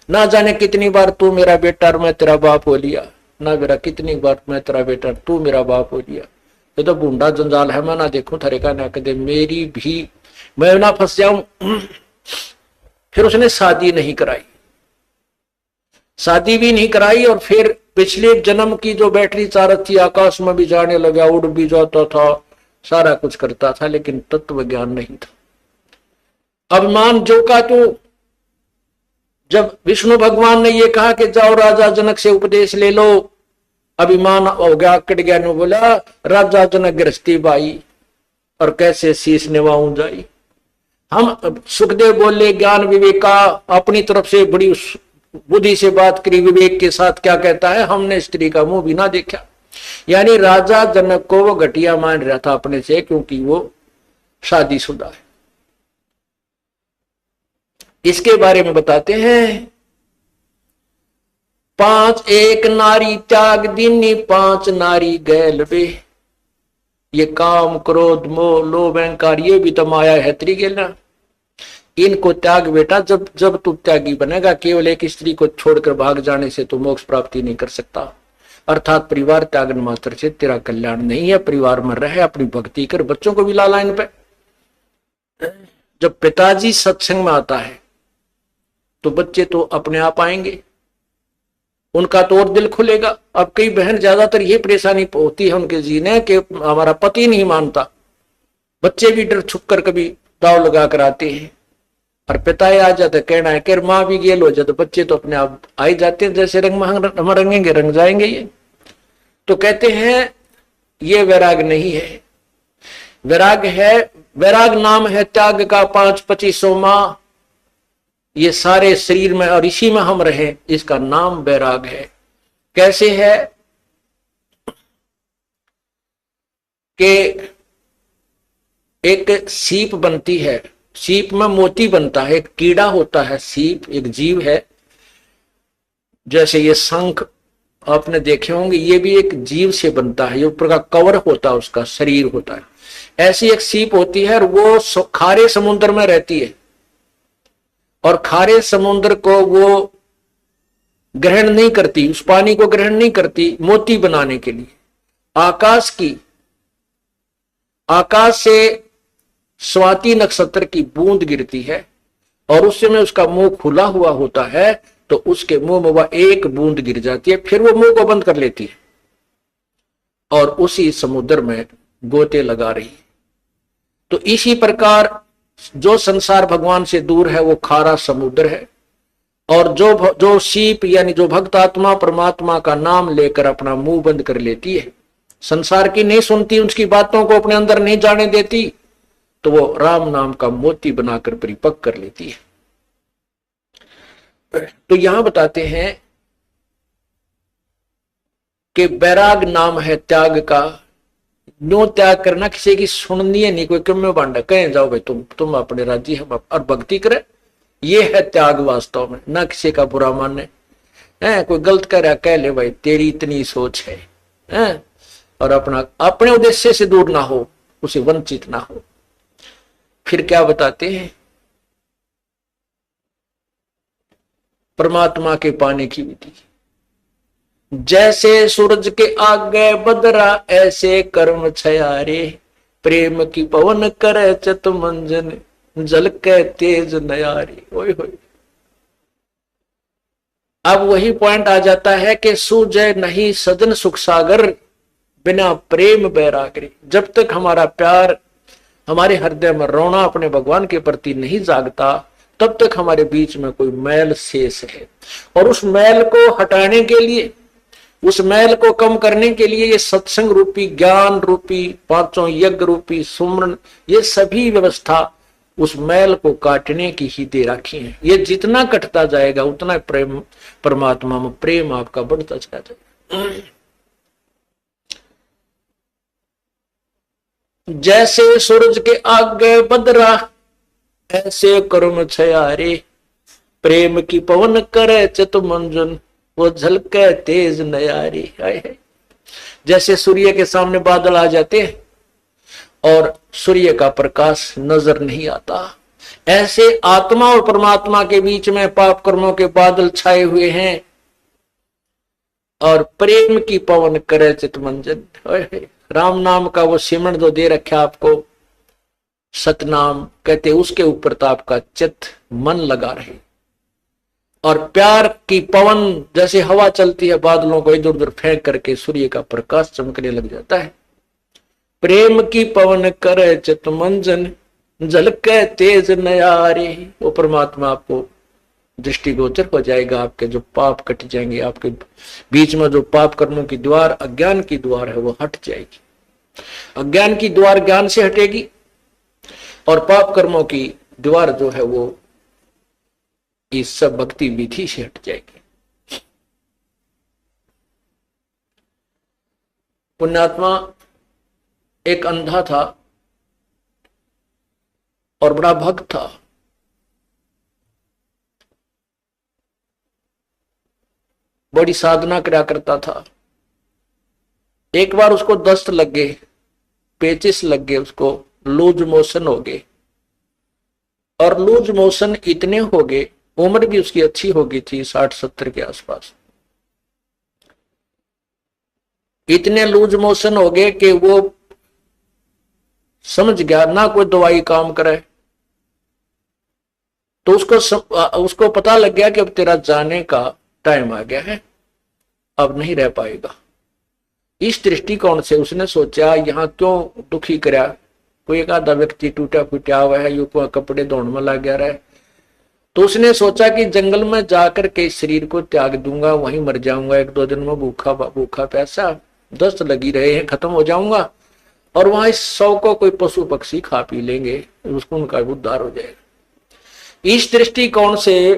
ना जाने कितनी बार तू मेरा बेटा और मैं तेरा बाप हो लिया, ना मेरा कितनी बार मैं तेरा बेटा तू मेरा बाप हो लिया। ये तो बूंदा जंजाल है, मैं ना देखूं थरे का ना कदे मेरी भी मैं ना फंस जाऊं। फिर उसने शादी नहीं कराई, शादी भी नहीं कराई, और फिर पिछले जन्म की जो बैटरी चार्ज थी, आकाश में भी जाने लगा, उड़ भी जाता था, सारा कुछ करता था, लेकिन तत्व ज्ञान नहीं था। अभिमान जो का तो जब विष्णु भगवान ने ये कहा कि जाओ राजा जनक से उपदेश ले लो, अभिमान हो गया, कट गया। ने बोला राजा जनक गृहस्थी बाई और कैसे शीश निभाऊं जाई। हम सुखदेव बोले ज्ञान विवेका, अपनी तरफ से बड़ी बुद्धि से बात करी, विवेक के साथ क्या कहता है, हमने स्त्री का मुंह भी ना देखा। यानी राजा जनक को वो घटिया मान रहा था अपने से, क्योंकि वो शादीशुदा है। इसके बारे में बताते हैं, 5 एक नारी त्याग दीनी, 5 नारी गैल बे। ये काम क्रोध मोह लोभ अहंकार ये भी तो माया है त्रिगेला, इनको त्याग बेटा। जब जब तू त्यागी बनेगा, केवल एक स्त्री को छोड़कर भाग जाने से तू मोक्ष प्राप्ति नहीं कर सकता। अर्थात परिवार त्यागन मात्र से तेरा कल्याण नहीं है। परिवार में रहे, अपनी भक्ति कर, बच्चों को भी ला लाइन पे। जब पिताजी सत्संग में आता है तो बच्चे तो अपने आप आएंगे, उनका तो और दिल खुलेगा। अब कई बहन ज्यादातर ये परेशानी होती है उनके जीने कि हमारा पति नहीं मानता, बच्चे भी डर छुप कर कभी दाव लगा कर आते हैं, और पिता आ जाते कहना है कि माँ भी गेल हो जाए, तो बच्चे तो अपने आप आ ही जाते हैं। जैसे रंग हम रंगेंगे रंग जाएंगे ये। तो कहते हैं ये वैराग नहीं है, वैराग है, वैराग नाम है त्याग का 5-25 माह, ये सारे शरीर में और इसी में हम रहे, इसका नाम वैराग है। कैसे है कि एक सीप बनती है, सीप में मोती बनता है, एक कीड़ा होता है, सीप एक जीव है। जैसे ये शंख आपने देखे होंगे, ये भी एक जीव से बनता है, ये ऊपर का कवर होता है, उसका शरीर होता है। ऐसी एक सीप होती है और वो खारे समुद्र में रहती है, और खारे समुद्र को वो ग्रहण नहीं करती, उस पानी को ग्रहण नहीं करती मोती बनाने के लिए। आकाश से स्वाति नक्षत्र की बूंद गिरती है और उस समय उसका मुंह खुला हुआ होता है, तो उसके मुंह में वह एक बूंद गिर जाती है, फिर वो मुंह को बंद कर लेती है और उसी समुद्र में गोते लगा रही है। तो इसी प्रकार जो संसार भगवान से दूर है वो खारा समुद्र है, और जो सीप यानी जो भक्त आत्मा परमात्मा का नाम लेकर अपना मुंह बंद कर लेती है, संसार की नहीं सुनती, उसकी बातों को अपने अंदर नहीं जाने देती, तो वो राम नाम का मोती बनाकर परिपक्व कर लेती है। तो यहां बताते हैं कि वैराग नाम है त्याग का। नो त्याग करना, किसी की सुननी है नहीं, कोई क्यों में बांटा कहें जाओ भाई तुम अपने राज्य हम और भक्ति करे, ये है त्याग वास्तव में। ना किसी का बुरा माने, कोई गलत कर रहा कह ले भाई तेरी इतनी सोच है, और अपने उद्देश्य से दूर ना हो, उसे वंचित ना हो। फिर क्या बताते हैं, परमात्मा के पाने की विधि। जैसे सूरज के आगे बदरा, ऐसे कर्म छयारे, प्रेम की पवन करे चत मंजन, जल के तेज नयारे। ओए होए, अब वही पॉइंट आ जाता है कि सूझे नहीं सजन सुख सागर, बिना प्रेम बैरागरी। जब तक हमारा प्यार हमारे हृदय में रोना अपने भगवान के प्रति नहीं जागता, तब तक हमारे बीच में कोई मैल शेष है। और उस मैल को हटाने के लिए, उस मैल को कम करने के लिए ये सत्संग रूपी, ज्ञान रूपी, 5 यज्ञ रूपी, सुमरन, ये सभी व्यवस्था उस मैल को काटने की ही दे रखी है। ये जितना कटता जाएगा उतना प्रेम, परमात्मा में प्रेम आपका बढ़ता चला जाएगा। जैसे सूरज के आगे बदरा, ऐसे कर्म छयारे, प्रेम की पवन करे चित मंजन, वो झलके तेज नयारी। जैसे सूर्य के सामने बादल आ जाते हैं और सूर्य का प्रकाश नजर नहीं आता, ऐसे आत्मा और परमात्मा के बीच में पाप कर्मों के बादल छाए हुए हैं, और प्रेम की पवन करे चित मंजन। राम नाम का वो सिमरण जो दे रखा आपको, सतनाम कहते, उसके ऊपर तो आपका चित्त मन लगा रहे। और प्यार की पवन जैसे हवा चलती है, बादलों को इधर उधर फेंक करके सूर्य का प्रकाश चमकने लग जाता है। प्रेम की पवन करे चित मंजन, झलके तेज नयारे। वो परमात्मा आपको दृष्टिगोचर हो जाएगा, आपके जो पाप कट जाएंगे, आपके बीच में जो पाप कर्मों की द्वार, अज्ञान की द्वार है, वो हट जाएगी। अज्ञान की द्वार ज्ञान से हटेगी और पाप कर्मों की द्वार जो है वो इस सब भक्ति विधि से हट जाएगी। पुण्यात्मा एक अंधा था और बड़ा भक्त था। बड़ी साधना करा करता था। एक बार उसको दस्त लग गए, पेचिस लग गए, उसको लूज मोशन हो गए। और लूज मोशन इतने हो गए, उम्र भी उसकी अच्छी हो गई थी, 60-70 के आसपास। इतने लूज मोशन हो गए कि वो समझ गया ना कोई दवाई काम करे। तो उसको पता लग गया कि अब तेरा जाने का टाइम आ गया है, अब नहीं रह पाएगा। इस दृष्टिकोण से उसने सोचा यहां क्यों दुखी करा, कोई एक आधा व्यक्ति टूटा फूटा हुआ है, यू कपड़े धोने में लग गया रहा है। तो उसने सोचा कि जंगल में जाकर के शरीर को त्याग दूंगा, वहीं मर जाऊंगा, 1-2 दिन में भूखा भूखा प्यासा, दस्त लगी रहे हैं, खत्म हो जाऊंगा, और वहां इस 100 को कोई पशु पक्षी खा पी लेंगे, उसको उनका उद्धार हो जाएगा। इस दृष्टिकोण से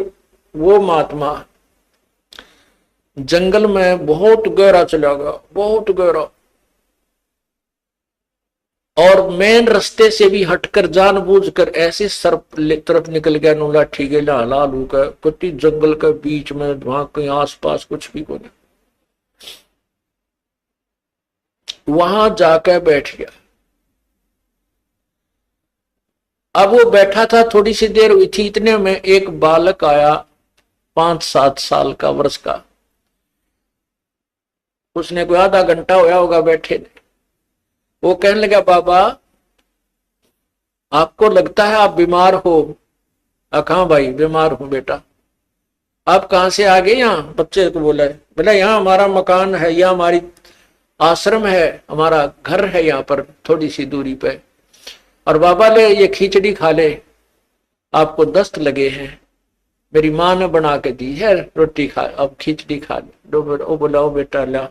वो महात्मा जंगल में बहुत गहरा चला गया, बहुत गहरा, और मेन रास्ते से भी हटकर जानबूझकर ऐसे सर्प तरफ निकल गया, नो लाठी के लाला लू का पति जंगल के बीच में, वहां कहीं आसपास कुछ भी को नहीं। वहां जाकर बैठ गया। अब वो बैठा था, थोड़ी सी देर हुई थी, इतने में एक बालक आया, 5-7 साल का, वर्ष का। उसने कोई आधा घंटा होया होगा बैठे ने। वो कहने लगा, बाबा आपको लगता है आप बीमार हो? हाँ भाई बीमार हूं बेटा। आप कहां से आ गए? यहाँ बच्चे को बोला है, बोला यहाँ हमारा मकान है, यहाँ हमारी आश्रम है, हमारा घर है यहाँ पर थोड़ी सी दूरी पे, और बाबा ले ये खिचड़ी खा ले, आपको दस्त लगे हैं, मेरी माँ ने बना के दी है, रोटी खा, अब खिचड़ी खा ले। वो बोला, ओ बेटा ला,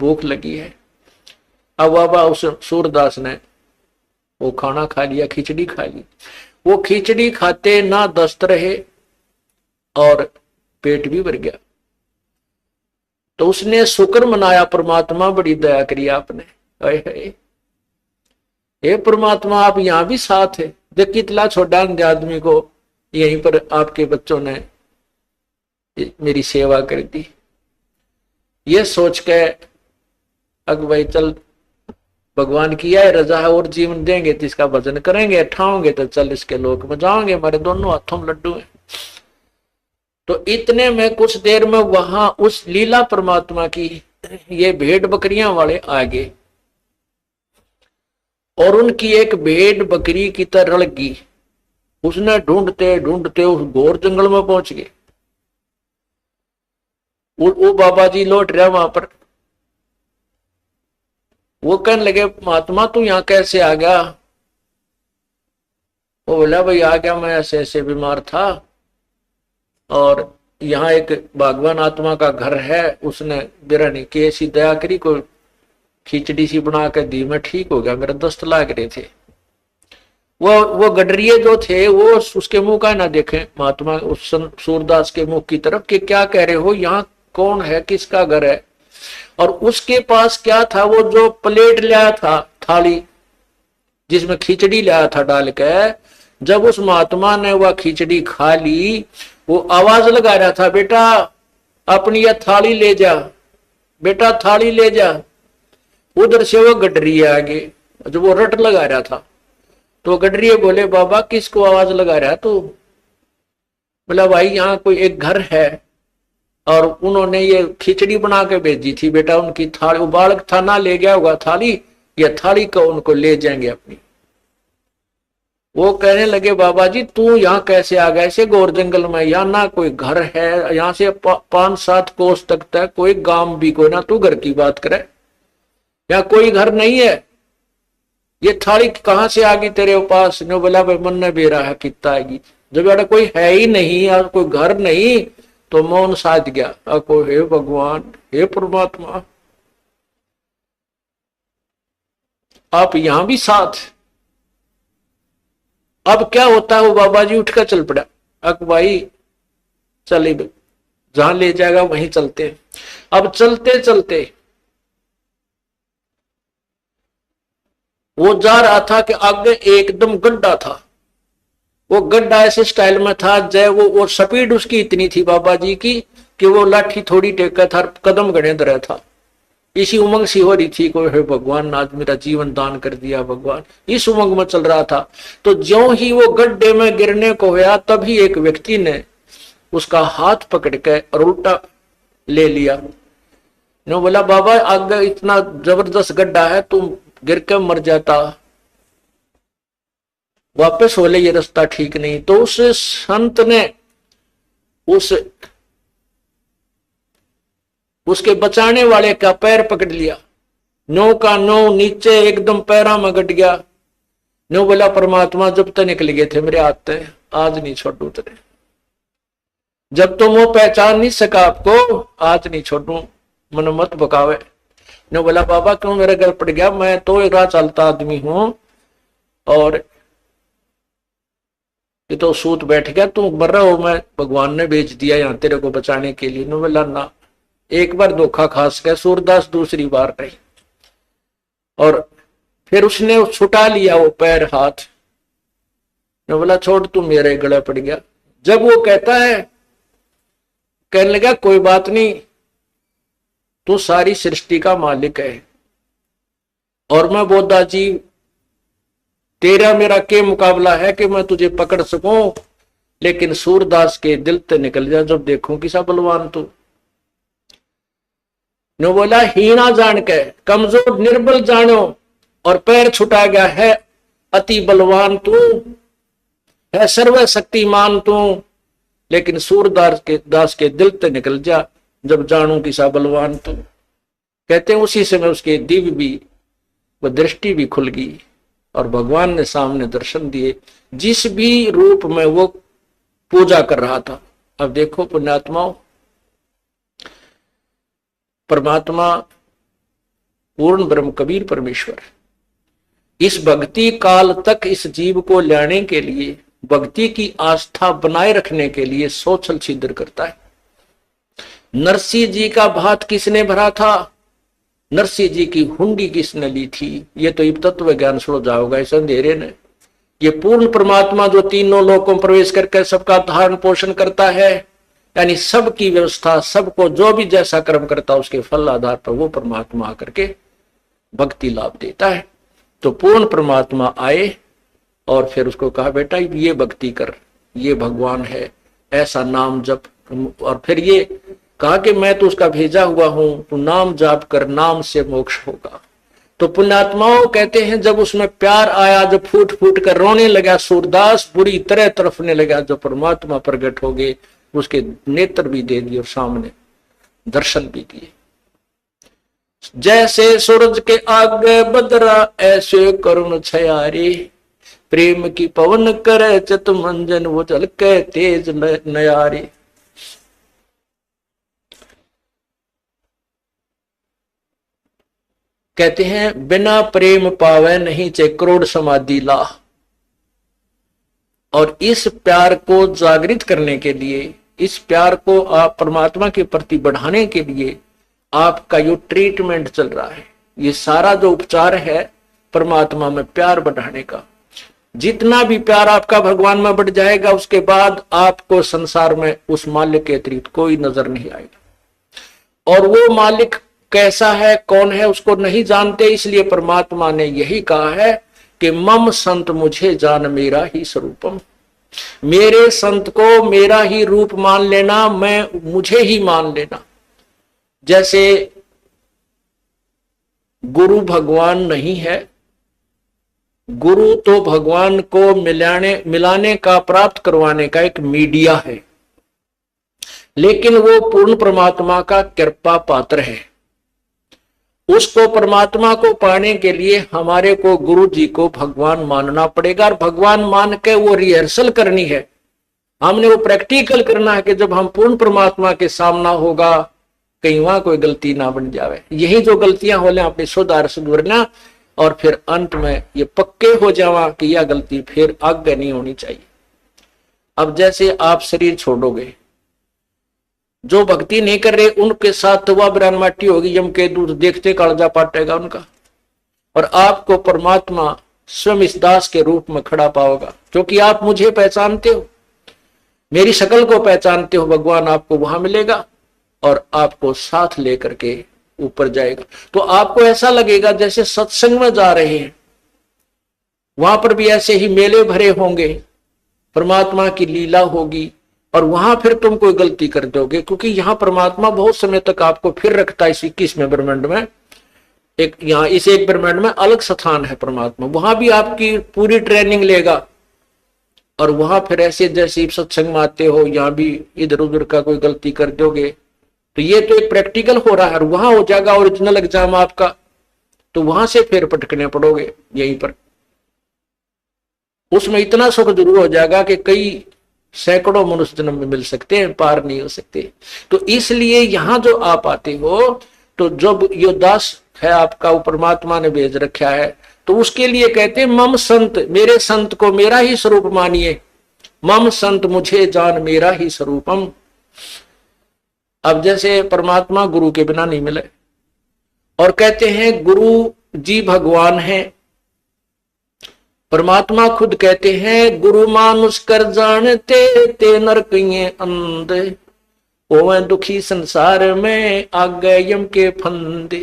भूख लगी है। अब बाबा उस सूरदास ने वो खाना खा लिया, खिचड़ी खा ली। वो खिचड़ी खाते ना दस्त रहे और पेट भी भर गया। तो उसने शुक्र मनाया, परमात्मा बड़ी दया करी आपने, हे परमात्मा आप यहां भी साथ है, देख कितना छोटा आदमी को यहीं पर आपके बच्चों ने मेरी सेवा कर दी। ये सोच के अग भाई चल, भगवान किया है रजा है और जीवन देंगे तो इसका भजन करेंगे, ठाओगे तो चल इसके लोक में जाओगे, हमारे दोनों हाथों में लड्डू है। तो इतने में कुछ देर में वहां उस लीला परमात्मा की ये भेड़ बकरियां वाले आ गए, और उनकी एक भेड़ बकरी की तरह लगी। उसने ढूंढते ढूंढते उस घोर जंगल में पहुंच गए। वो बाबा जी लौट रहा वहां पर। वो कहने लगे, महात्मा तू यहाँ कैसे आ गया? वो बोला, भाई आ गया, मैं ऐसे ऐसे बीमार था, और यहाँ एक भगवान आत्मा का घर है, उसने बिरहनी की ऐसी दया करी, को खिचड़ी सी बना कर दी, मैं ठीक हो गया, मेरे दस्त लाग रहे थे। वो गडरिये जो थे वो उसके मुंह का ना देखें, महात्मा उस सूरदास के मुंह की तरफ, कि क्या कह रहे हो, यहाँ कौन है, किसका घर है? और उसके पास क्या था, वो जो प्लेट लाया था, थाली जिसमें खिचड़ी लाया था डाल के, जब उस महात्मा ने वह खिचड़ी खा ली, वो आवाज लगा रहा था, बेटा अपनी यह थाली ले जा, बेटा थाली ले जा। उधर से वो गडरिये आगे, जो वो रट लगा रहा था, तो गडरिये बोले, बाबा किसको आवाज लगा रहा है तू? बोला, भाई यहाँ कोई एक घर है और उन्होंने ये खिचड़ी बना के भेजी थी, बेटा उनकी थाली, वो बालक था ना ले गया होगा थाली, ये थाली को उनको ले जाएंगे अपनी। वो कहने लगे बाबा जी तू यहाँ कैसे आ गया ऐसे घोर जंगल में, यहाँ ना कोई घर है, यहाँ से 5-7 कोस तक तक कोई गांव भी कोई ना, तू घर की बात करे, यहाँ कोई घर नहीं है, ये थाली कहाँ से आ गई तेरे पास? ने बोला भाई मन ने बेरा है कितना आएगी, जब यार कोई है ही नहीं और कोई घर नहीं तो मौन साध गया। को हे भगवान, हे परमात्मा, आप यहां भी साथ। अब क्या होता है, वो बाबा जी उठकर चल पड़ा। अक भाई चले, जहां ले जाएगा वहीं चलते हैं। अब चलते चलते वो जा रहा था कि आगे एकदम गड्ढा था। वो गड्ढा ऐसे स्टाइल में था जय वो स्पीड उसकी इतनी थी बाबा जी की कि वो लाठी थोड़ी टेका था, कदम गड़े रहा था। इसी उमंग सी हो रही थी, कोई हे भगवान आज मेरा जीवन दान कर दिया भगवान, इस उमंग में चल रहा था। तो ज्यों ही वो गड्ढे में गिरने को हुआ तभी एक व्यक्ति ने उसका हाथ पकड़ के और उल्टा ले लिया। ने बोला बाबा आगे इतना जबरदस्त गड्ढा है, तुम गिर के मर जाता, वापस हो ले, ये रास्ता ठीक नहीं। तो उस संत ने उसके बचाने वाले का पैर पकड़ लिया, नो का नो नीचे एकदम पैरा में गट गया। नो बोला परमात्मा जब तक निकल गए थे मेरे हाथ से, आज नहीं छोड़ू तेरे, जब तुम वो पहचान नहीं सका आपको आज नहीं छोड़ू, मन मत बकावे। नो बोला बाबा क्यों मेरे घर पड़ गया, मैं तो एक राह चलता आदमी हूं और ये तो सूत बैठ गया, तू मर रहा हो, मैं भगवान ने भेज दिया यहाँ तेरे को बचाने के लिए। नो बोला ना, एक बार धोखा खास गया, सूरदास दूसरी बार नहीं। और फिर उसने छुटा लिया वो पैर हाथ। नो बोला छोड़ तू मेरे गले पड़ गया। जब वो कहता है, कहने लगा कोई बात नहीं, तू सारी सृष्टि का मालिक है और मैं बोधा जी तेरा मेरा के मुकाबला है कि मैं तुझे पकड़ सकूं, लेकिन सूरदास के दिल से निकल जा जब देखूं किसा बलवान तू। नो बोला हीना जान के कमजोर निर्बल जानो और पैर छुटा गया है, अति बलवान तू है, सर्वशक्तिमान तू, लेकिन सूरदास के दिल से निकल जा जब जानू किसा बलवान तू। कहते हैं उसी समय उसके दिव्य भी वो दृष्टि भी खुल गई और भगवान ने सामने दर्शन दिए, जिस भी रूप में वो पूजा कर रहा था। अब देखो पुण्यात्माओं, परमात्मा पूर्ण ब्रह्म कबीर परमेश्वर इस भक्ति काल तक इस जीव को लाने के लिए, भक्ति की आस्था बनाए रखने के लिए सोचल छिद्र करता है। नरसिंह जी का भात किसने भरा था, नरसिंह जी की हुंडी किसने ली थी, ये तो तत्व ज्ञान सुन जाओगा इस अंधेरे ने। ये पूर्ण परमात्मा जो तीनों लोकों में प्रवेश करके सबका धारण पोषण करता है, यानी सबकी व्यवस्था, सबको जो भी जैसा कर्म करता है उसके फल आधार पर वो परमात्मा आकर के भक्ति लाभ देता है। तो पूर्ण परमात्मा आए और फिर उसको कहा बेटा ये भक्ति कर, ये भगवान है, ऐसा नाम जप। और फिर ये कहा कि मैं तो उसका भेजा हुआ हूं, तू नाम जाप कर, नाम से मोक्ष होगा। तो पुण्यात्माओं कहते हैं जब उसमें प्यार आया, जब फूट फूट कर रोने लगा सूरदास, बुरी तरह तरफने लगा, जो परमात्मा प्रकट हो गए, उसके नेत्र भी दे दिए और सामने दर्शन भी दिए। जैसे सूरज के आगे बदरा ऐसे करुण छयारे, प्रेम की पवन करे चित मंजन वो झलके तेज नयारे। कहते हैं बिना प्रेम पावे नहीं चे करोड़ समाधि ला। और इस प्यार को जागृत करने के लिए, इस प्यार को आप परमात्मा के प्रति बढ़ाने के लिए आपका जो ट्रीटमेंट चल रहा है, ये सारा जो उपचार है परमात्मा में प्यार बढ़ाने का। जितना भी प्यार आपका भगवान में बढ़ जाएगा, उसके बाद आपको संसार में उस मालिक के अतिरिक्त कोई नजर नहीं आएगा। और वो मालिक कैसा है, कौन है, उसको नहीं जानते, इसलिए परमात्मा ने यही कहा है कि मम संत मुझे जान मेरा ही स्वरूपम। मेरे संत को मेरा ही रूप मान लेना, मैं मुझे ही मान लेना। जैसे गुरु भगवान नहीं है गुरु तो भगवान को मिलाने का, प्राप्त करवाने का एक मीडिया है, लेकिन वो पूर्ण परमात्मा का कृपा पात्र है। उसको, परमात्मा को पाने के लिए हमारे को गुरु जी को भगवान मानना पड़ेगा, और भगवान मान के वो रिहर्सल करनी है, हमने वो प्रैक्टिकल करना है कि जब हम पूर्ण परमात्मा के सामना होगा कहीं वहां कोई गलती ना बन जावे। यही जो गलतियां हो ले अपने सुधारना, और फिर अंत में ये पक्के हो जावा कि यह गलती फिर आगे नहीं होनी चाहिए। अब जैसे आप शरीर छोड़ोगे, जो भक्ति नहीं कर रहे उनके साथ तो वह बरान माटी होगी, यम के दूध देखते कालजा पाटेगा उनका, और आपको परमात्मा स्वयं इस दास के रूप में खड़ा पाओगा, क्योंकि आप मुझे पहचानते हो, मेरी शक्ल को पहचानते हो। भगवान आपको वहां मिलेगा और आपको साथ लेकर के ऊपर जाएगा। तो आपको ऐसा लगेगा जैसे सत्संग में जा रहे हैं, वहां पर भी ऐसे ही मेले भरे होंगे, परमात्मा की लीला होगी, और वहां फिर तुम कोई गलती कर दोगे, क्योंकि यहाँ परमात्मा बहुत समय तक आपको फिर रखता है। इस 21वें ब्रह्मांड में एक, यहाँ इस एक ब्रह्मांड में अलग स्थान है परमात्मा, वहां भी आपकी पूरी ट्रेनिंग लेगा, और वहां फिर ऐसे जैसे सत्संग में आते हो, यहाँ भी इधर उधर का कोई गलती कर दोगे तो ये तो एक प्रैक्टिकल हो रहा है, और वहां हो जाएगा ओरिजिनल एग्जाम आपका, तो वहां से फिर पटकने पड़ोगे यहीं पर। उसमें इतना सुख जरूर हो जाएगा कि कई सैकड़ों मनुष्य जन्म में मिल सकते हैं, पार नहीं हो सकते। तो इसलिए यहां जो आप आते हो, तो जब यो दास है आपका, वो परमात्मा ने भेज रखा है, तो उसके लिए कहते हैं मम संत, मेरे संत को मेरा ही स्वरूप मानिए, मम संत मुझे जान मेरा ही स्वरूपम। अब जैसे परमात्मा गुरु के बिना नहीं मिले, और कहते हैं गुरु जी भगवान है, परमात्मा खुद कहते हैं गुरु मानुष कर जानते ते नरकिए अंधे, ओवे दुखी संसार में आगे यम के फंदे।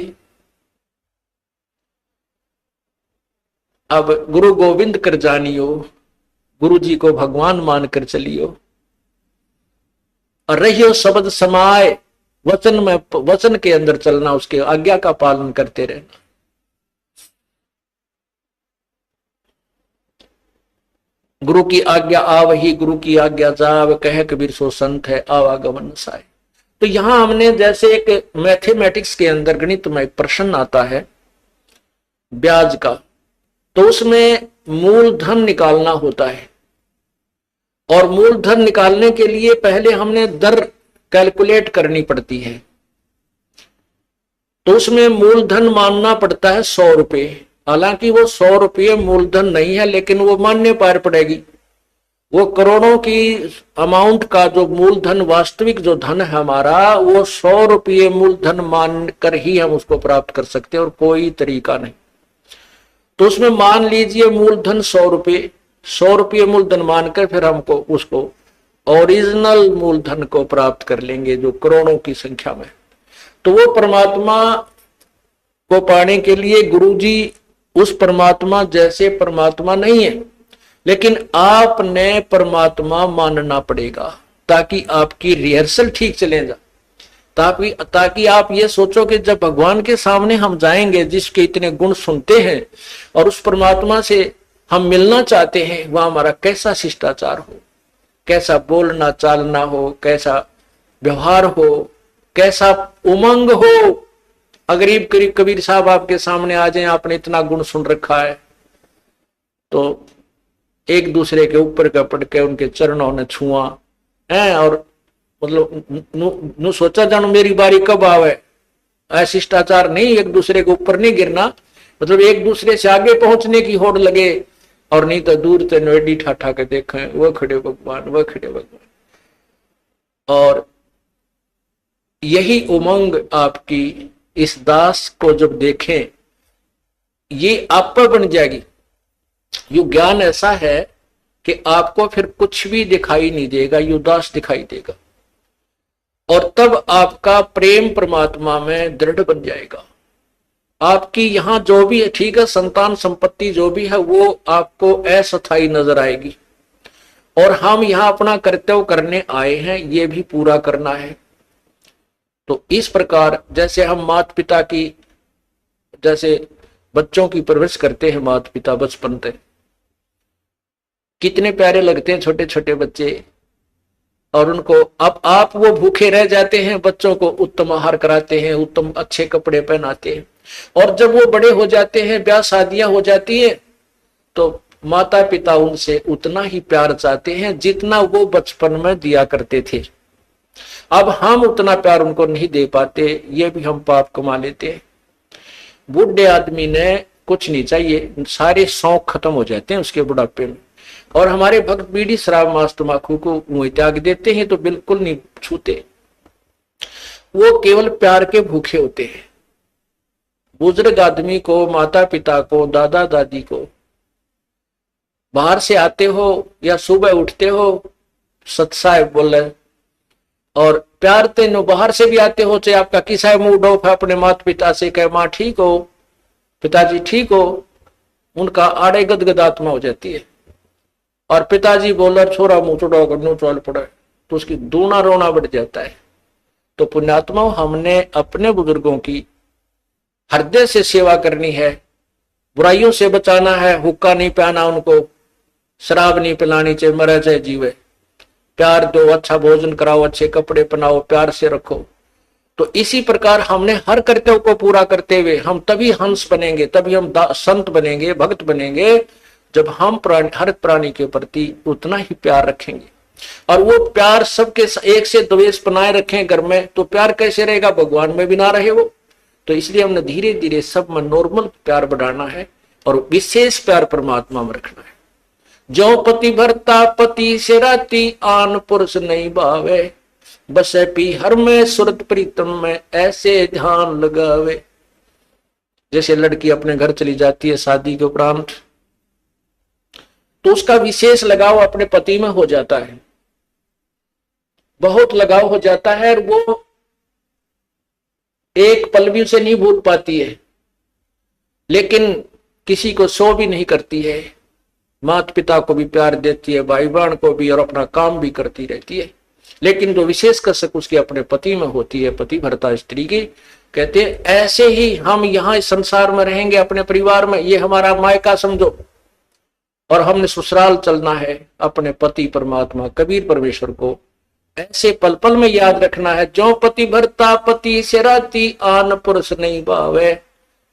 अब गुरु गोविंद कर जानियो, गुरु जी को भगवान मानकर चलियो, और रहियो शब्द समाए, वचन में, वचन के अंदर चलना, उसके आज्ञा का पालन करते रहना। गुरु की आज्ञा आवही, गुरु की आज्ञा जाव, कह कबीर सो संत है आवागमन साय। तो यहां हमने जैसे एक मैथमेटिक्स के अंदर गणित में एक प्रश्न आता है ब्याज का, तो उसमें मूलधन निकालना होता है, और मूलधन निकालने के लिए पहले हमने दर कैलकुलेट करनी पड़ती है। तो उसमें मूलधन मानना पड़ता है 100 रुपये, हालांकि वो 100 रुपये मूलधन नहीं है, लेकिन वो मानने पार पड़ेगी। वो करोड़ों की अमाउंट का जो मूलधन, वास्तविक जो धन है हमारा, वो 100 रुपये मूलधन मानकर ही हम उसको प्राप्त कर सकते हैं, और कोई तरीका नहीं। तो उसमें मान लीजिए मूलधन 100 रुपये, 100 रुपये मूलधन मानकर फिर हमको उसको ओरिजिनल मूलधन को प्राप्त कर लेंगे, जो करोड़ों की संख्या में। तो वो परमात्मा को पाने के लिए गुरुजी उस परमात्मा जैसे परमात्मा नहीं है, लेकिन आपने परमात्मा मानना पड़ेगा, ताकि आपकी रिहर्सल ठीक चले जा, ताकि आप ये सोचो कि जब भगवान के सामने हम जाएंगे, जिसके इतने गुण सुनते हैं, और उस परमात्मा से हम मिलना चाहते हैं, वह हमारा कैसा शिष्टाचार हो, कैसा बोलना चालना हो, कैसा व्यवहार हो, कैसा उमंग हो। अगरीब करीब कबीर साहब आपके सामने आ जाए, आपने इतना गुण सुन रखा है, तो एक दूसरे के ऊपर का पड़ के उनके चरणों ने छुआ है, और मतलब नु सोचा जानो मेरी बारी कब आवे। ऐसा शिष्टाचार नहीं, एक दूसरे के ऊपर नहीं गिरना, मतलब एक दूसरे से आगे पहुंचने की होड़ लगे, और नहीं तो दूर से नोडी ठाठा के देखें, वह खड़े भगवान, वह खड़े भगवान। और यही उमंग आपकी इस दास को जब देखें, ये आप पर बन जाएगी। यू ज्ञान ऐसा है कि आपको फिर कुछ भी दिखाई नहीं देगा, यू दास दिखाई देगा, और तब आपका प्रेम परमात्मा में दृढ़ बन जाएगा। आपकी यहाँ जो भी है, ठीक है, संतान संपत्ति जो भी है वो आपको अस्थायी नजर आएगी, और हम यहाँ अपना कर्तव्य करने आए हैं, ये भी पूरा करना है। तो इस प्रकार जैसे हम माता पिता की, जैसे बच्चों की परवरिश करते हैं माता पिता बचपन से, कितने प्यारे लगते हैं छोटे छोटे बच्चे। और उनको अब आप वो भूखे रह जाते हैं, बच्चों को उत्तम आहार कराते हैं, उत्तम अच्छे कपड़े पहनाते हैं। और जब वो बड़े हो जाते हैं, ब्याह शादियां हो जाती है, तो माता पिता उनसे उतना ही प्यार चाहते हैं जितना वो बचपन में दिया करते थे। अब हम उतना प्यार उनको नहीं दे पाते, ये भी हम पाप कमा लेते हैं। बूढ़े आदमी ने कुछ नहीं चाहिए, सारे शौक खत्म हो जाते हैं उसके बुढ़ापे में। और हमारे भक्त बीड़ी शराब मांस तंबाकू को मुंह त्याग देते हैं तो बिल्कुल नहीं छूते, वो केवल प्यार के भूखे होते हैं। बुजुर्ग आदमी को, माता पिता को, दादा दादी को, बाहर से आते हो या सुबह उठते हो, सत्साहेब बोले और प्यार तेनो बाहर से भी आते हो, चाहे आपका किसा मूड ऑफ है, अपने माता पिता से कहे माँ ठीक हो, पिताजी ठीक हो, उनका आड़े गदगद आत्मा हो जाती है। और पिताजी बोले छोरा मुंह चुड़ाओ करनो चल पड़े तो उसकी दूना रोना बढ़ जाता है। तो पुण्यात्मा, हमने अपने बुजुर्गों की हृदय से सेवा करनी है, बुराइयों से बचाना है, हुक्का नहीं पिलाना उनको, शराब नहीं पिलानी, चाहे मरे चाहे जीवे, प्यार दो, अच्छा भोजन कराओ, अच्छे कपड़े पहनाओ, प्यार से रखो। तो इसी प्रकार हमने हर कर्तव्य को पूरा करते हुए हम तभी हंस बनेंगे, तभी हम संत बनेंगे, भक्त बनेंगे, जब हम हर प्राणी के प्रति उतना ही प्यार रखेंगे। और वो प्यार सबके एक से द्वेष बनाए रखें घर में, तो प्यार कैसे रहेगा, भगवान में भी ना रहे वो। तो इसलिए हमने धीरे धीरे सब में नॉर्मल प्यार बढ़ाना है और विशेष प्यार परमात्मा में रखना है। जो पति भरता पति से राती, आन पुरुष नहीं भावे, बस पी हर में सुरत प्रीतम में, ऐसे ध्यान लगावे। जैसे लड़की अपने घर चली जाती है शादी के उपरांत, तो उसका विशेष लगाव अपने पति में हो जाता है, बहुत लगाव हो जाता है, और वो एक पल भी उसे नहीं भूल पाती है, लेकिन किसी को सो भी नहीं करती है, माता पिता को भी प्यार देती है, भाई बहन को भी, और अपना काम भी करती रहती है। लेकिन जो विशेष कसक उसके अपने पति में होती है, पति भरता स्त्री की, कहते हैं ऐसे ही हम यहाँ इस संसार में रहेंगे, अपने परिवार में, ये हमारा मायका समझो, और हमने ससुराल चलना है अपने पति परमात्मा कबीर परमेश्वर को ऐसे पल पल में याद रखना है। जो पति भरता पति से राती, आन पुरुष नहीं भावे,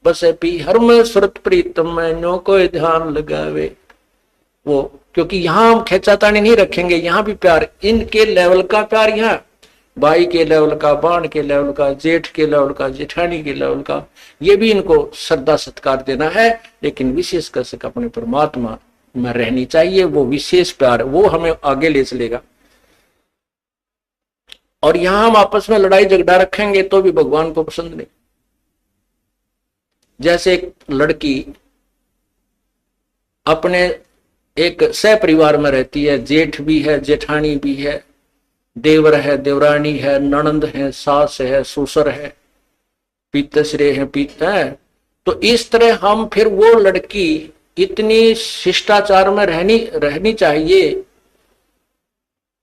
बस पी हर में सुरत प्रीतम में, नो कोई ध्यान लगावे। वो क्योंकि यहाँ हम खेचातानी नहीं रखेंगे, यहाँ भी प्यार, इनके लेवल का प्यार, यहाँ भाई के लेवल का, बाण के लेवल का, जेठ के लेवल का, जेठानी के लेवल का, ये भी इनको श्रद्धा सत्कार देना है। लेकिन विशेष कसक अपने परमात्मा में रहनी चाहिए, वो विशेष प्यार वो हमें आगे ले चलेगा। और यहां हम आपस में लड़ाई झगड़ा रखेंगे तो भी भगवान को पसंद नहीं। जैसे एक लड़की अपने एक सह परिवार में रहती है, जेठ भी है, जेठानी भी है, देवर है, देवरानी है, ननंद है, सास है, ससुर है, पितश्रे है, है। तो इस तरह हम फिर वो लड़की इतनी शिष्टाचार में रहनी चाहिए।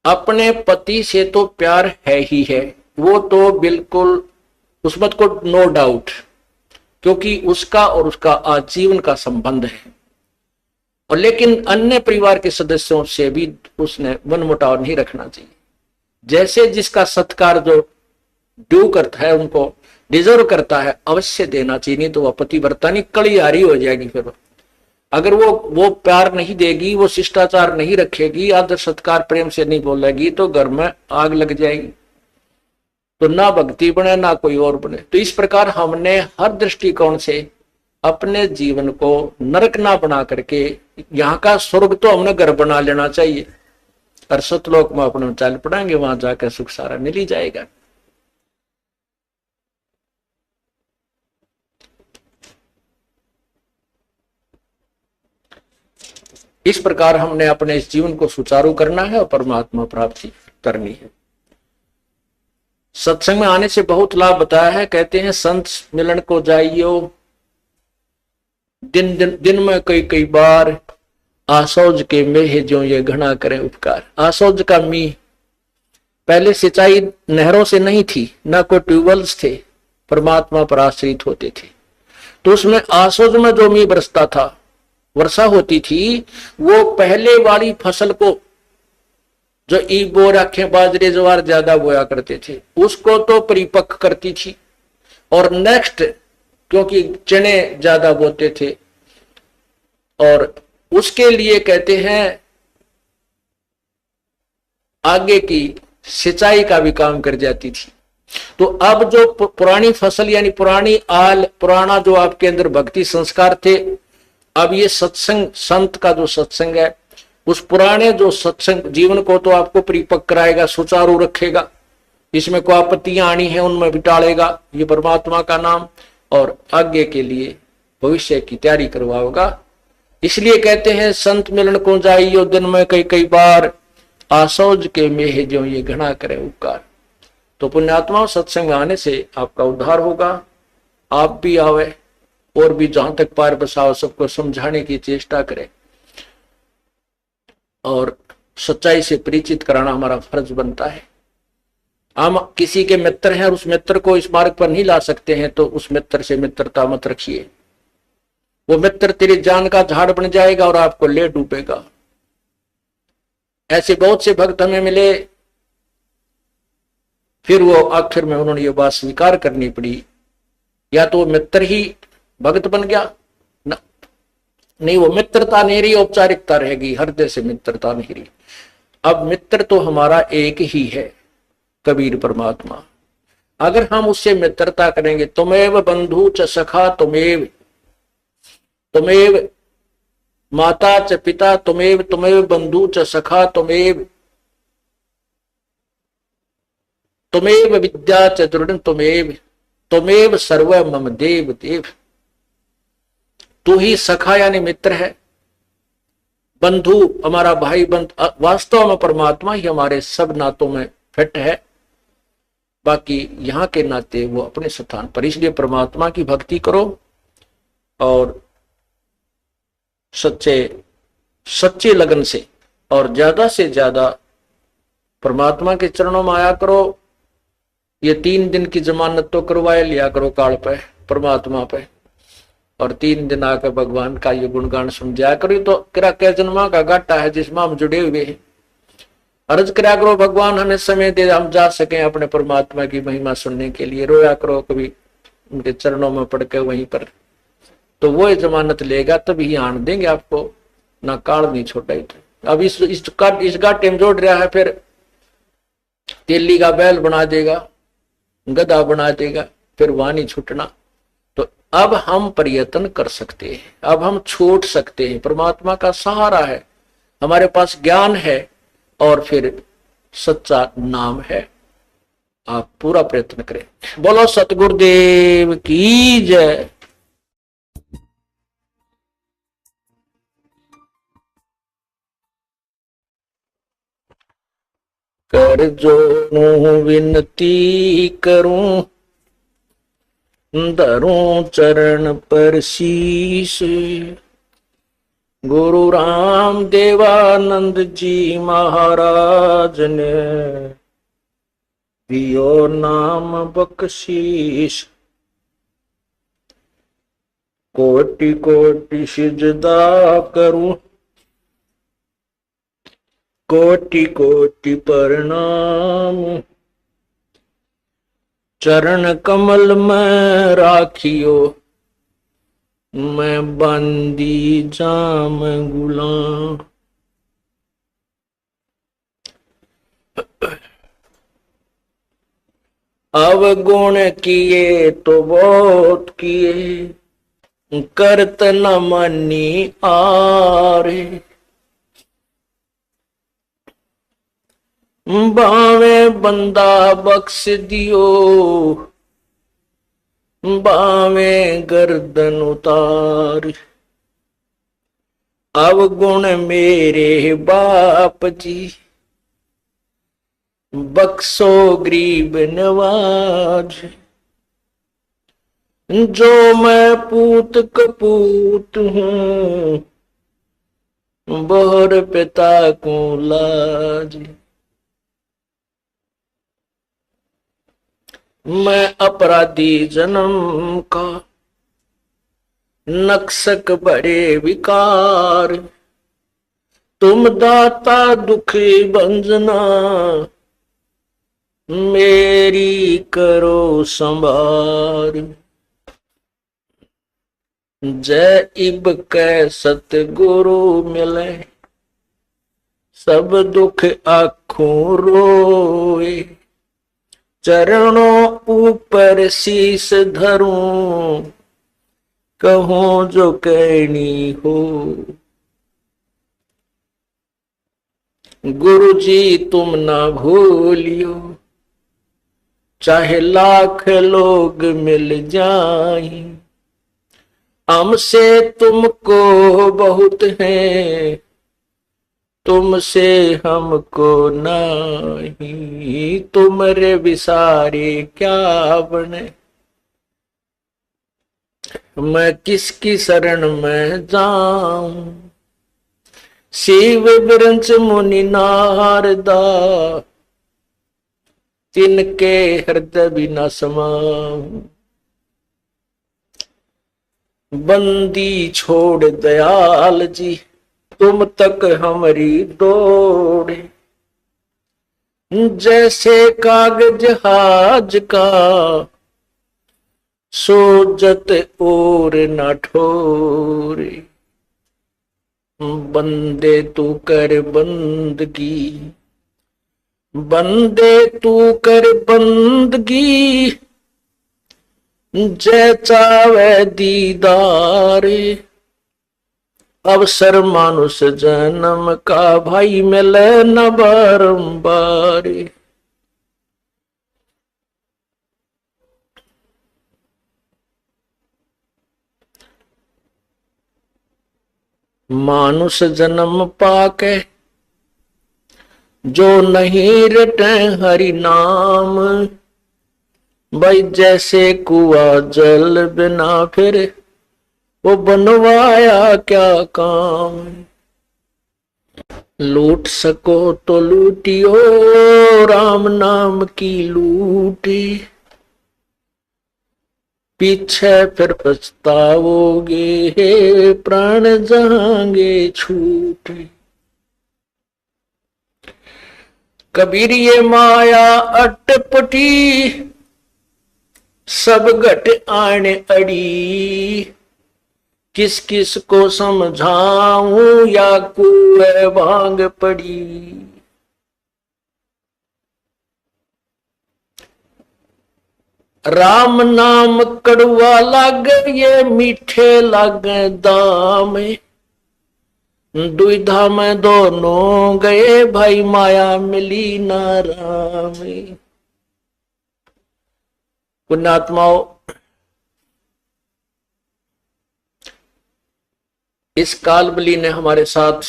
अपने पति से तो प्यार है ही है, वो तो बिल्कुल उसमें को नो डाउट, क्योंकि उसका और उसका आजीवन का संबंध है। और लेकिन अन्य परिवार के सदस्यों से भी उसने मनमुटाव नहीं रखना चाहिए। जैसे जिसका सत्कार जो ड्यू करता है, उनको डिजर्व करता है, अवश्य देना चाहिए, नहीं तो वह पतिव्रता नहीं कलियारी हो जाएगी। फिर अगर वो प्यार नहीं देगी, वो शिष्टाचार नहीं रखेगी, आदर सत्कार प्रेम से नहीं बोलेगी, तो घर में आग लग जाएगी, तो ना भक्ति बने ना कोई और बने। तो इस प्रकार हमने हर दृष्टिकोण से अपने जीवन को नरक ना बना करके यहाँ का स्वर्ग तो हमने घर बना लेना चाहिए, और सतलोक में अपने चल पड़ेंगे, वहां जाकर सुख सारा मिल ही जाएगा। इस प्रकार हमने अपने इस जीवन को सुचारू करना है और परमात्मा प्राप्ति करनी है। सत्संग में आने से बहुत लाभ बताया है। कहते हैं संत मिलन को जाइयो, दिन में कई बार, आसौज के मेह जो ये घना करें उपकार। आसौज का मीह, पहले सिंचाई नहरों से नहीं थी, ना कोई ट्यूबवेल्स थे, परमात्मा पर आश्रित होते थे। तो उसमें आसोज में जो मी बरसता था, वर्षा होती थी, वो पहले वाली फसल को, जो ईबो राखें बाजरे ज्वार ज्यादा बोया करते थे, उसको तो परिपक्व करती थी। और नेक्स्ट, क्योंकि चने ज्यादा बोते थे, और उसके लिए कहते हैं आगे की सिंचाई का भी काम कर जाती थी। तो अब जो पुरानी फसल यानी पुरानी आल, पुराना जो आपके अंदर भक्ति संस्कार थे, अब ये सत्संग, संत का जो सत्संग है, उस पुराने जो सत्संग जीवन को तो आपको परिपक्व कराएगा, सुचारू रखेगा, इसमें कोई आपत्तियां आनी है उनमें भी टालेगा, ये परमात्मा का नाम, और आगे के लिए भविष्य की तैयारी करवाओगा। इसलिए कहते हैं संत मिलन को जाइयो दिन में कई कई बार, आसौज के मेह जो ये घना करे उपकार। तो पुण्यात्मा सत्संग आने से आपका उद्धार होगा। आप भी आवे और भी जहां तक पार बसाओ सबको समझाने की चेष्टा करें, और सच्चाई से परिचित कराना हमारा फर्ज बनता है। हम किसी के मित्र हैं और उस मित्र को इस मार्ग पर नहीं ला सकते हैं, तो उस मित्र से मित्रता मत रखिए। वो मित्र तेरी जान का झाड़ बन जाएगा और आपको ले डूबेगा। ऐसे बहुत से भक्त हमें मिले, फिर वो आखिर में उन्होंने ये बात स्वीकार करनी पड़ी, या तो वो मित्र ही भक्त बन गया ना, नहीं, वो मित्रता नहीं रही, औपचारिकता रहेगी, हृदय से मित्रता नहीं रही। अब मित्र तो हमारा एक ही है, कबीर परमात्मा। अगर हम उससे मित्रता करेंगे, तुमेव बंधु च सखा तुमेव, तुमेव माता च पिता तुमेव, तुमेव बंधु च सखा तुमेव, तुमेव विद्या च दृढ़ तुमेव, तुमेव सर्व मम देव देव। तू ही सखा यानी मित्र है, बंधु हमारा भाई बंध, वास्तव में परमात्मा ही हमारे सब नातों में फिट है, बाकी यहाँ के नाते वो अपने स्थान पर। इसलिए परमात्मा की भक्ति करो और सच्चे लगन से और ज्यादा से ज्यादा परमात्मा के चरणों में आया करो। ये 3 दिन की जमानत तो करवाए लिया करो काल पे, परमात्मा पे, और 3 दिन आकर भगवान का ये गुणगान सुन जाया करो। तो किरा क्या जन्मा का घाटा है जिसमें हम जुड़े हुए हैं। अर्ज करा करो भगवान हमें समय दे, हम जा सके अपने परमात्मा की महिमा सुनने के लिए। रोया करो कभी उनके चरणों में पड़ के वहीं पर, तो वो जमानत लेगा तभी आन देंगे आपको, ना काल नहीं छोटा ही। अब इस घाटे में जोड़ रहा है, फिर तेली का बैल बना देगा, गधा बना देगा, फिर वहां नहीं छूटना। तो अब हम प्रयत्न कर सकते हैं, अब हम छूट सकते हैं। परमात्मा का सहारा है, हमारे पास ज्ञान है और फिर सच्चा नाम है। आप पूरा प्रयत्न करें। बोलो सतगुरुदेव की जय। कर जोनू विनती करूं, धरूं चरण पर शीश, गुरु राम देवानंद जी महाराज ने दियो नाम बख्शीश। कोटि कोटि सिजदा करूं, कोटि कोटि प्रणाम, चरण कमल में राखियो, मैं बंदी जाम गुलाम। अवगुण किए तो बहुत किए, करत न मनी आरे, बावे बंदा बख्श दियो, बावे गर्दन उतार। अवगुण मेरे बाप जी, बख्शो गरीब नवाज। जो मैं पूत कपूत हूँ, बोहर पिता को लाज। मैं अपराधी जन्म का, नक्सक बड़े विकार, तुम दाता दुखी भंजना, मेरी करो संभार। जय इब कै सतगुरु मिले, सब दुख आँखों रोए, चरणों ऊपर शीस धरूं, कहूं जो कहनी हो। गुरु जी तुम ना भूलियो, चाहे लाख लोग मिल जाएं, हमसे तुमको बहुत है, तुमसे हमको नहीं, तुमरे विसारे क्या बने, मैं किसकी शरण में जाऊं। शिव विरंच मुनि नारदा, तिनके हृदय बिना समाऊं। बंदी छोड़ दयाल जी, तुम तक हमारी दौड़े, जैसे कागज हाज का, सोजत और न ठोरे। बंदे तू कर बंदगी, बंदे तू कर बंदगी, जय चावे दीदारे। अवसर मानुष जन्म का, भाई मिले न बारंबार। मानुष जन्म पाके, जो नहीं रटे हरि नाम, भाई जैसे कुआ जल बिना फिर, वो बनवाया क्या काम। लूट सको तो लूटियो, राम नाम की लूटी, पीछे फिर पछताओगे, हे प्राण जाएंगे छूटे। कबीर ये माया अटपटी, सब घट आने अड़ी, किस किस को समझाऊं, या कुएं भांग पड़ी। राम नाम कड़वा लागे, ये मीठे लागे दाम, दुविधा में दोनों गए, भाई माया मिली ना राम। पुण्यात्माओं, इस कालबली ने हमारे साथ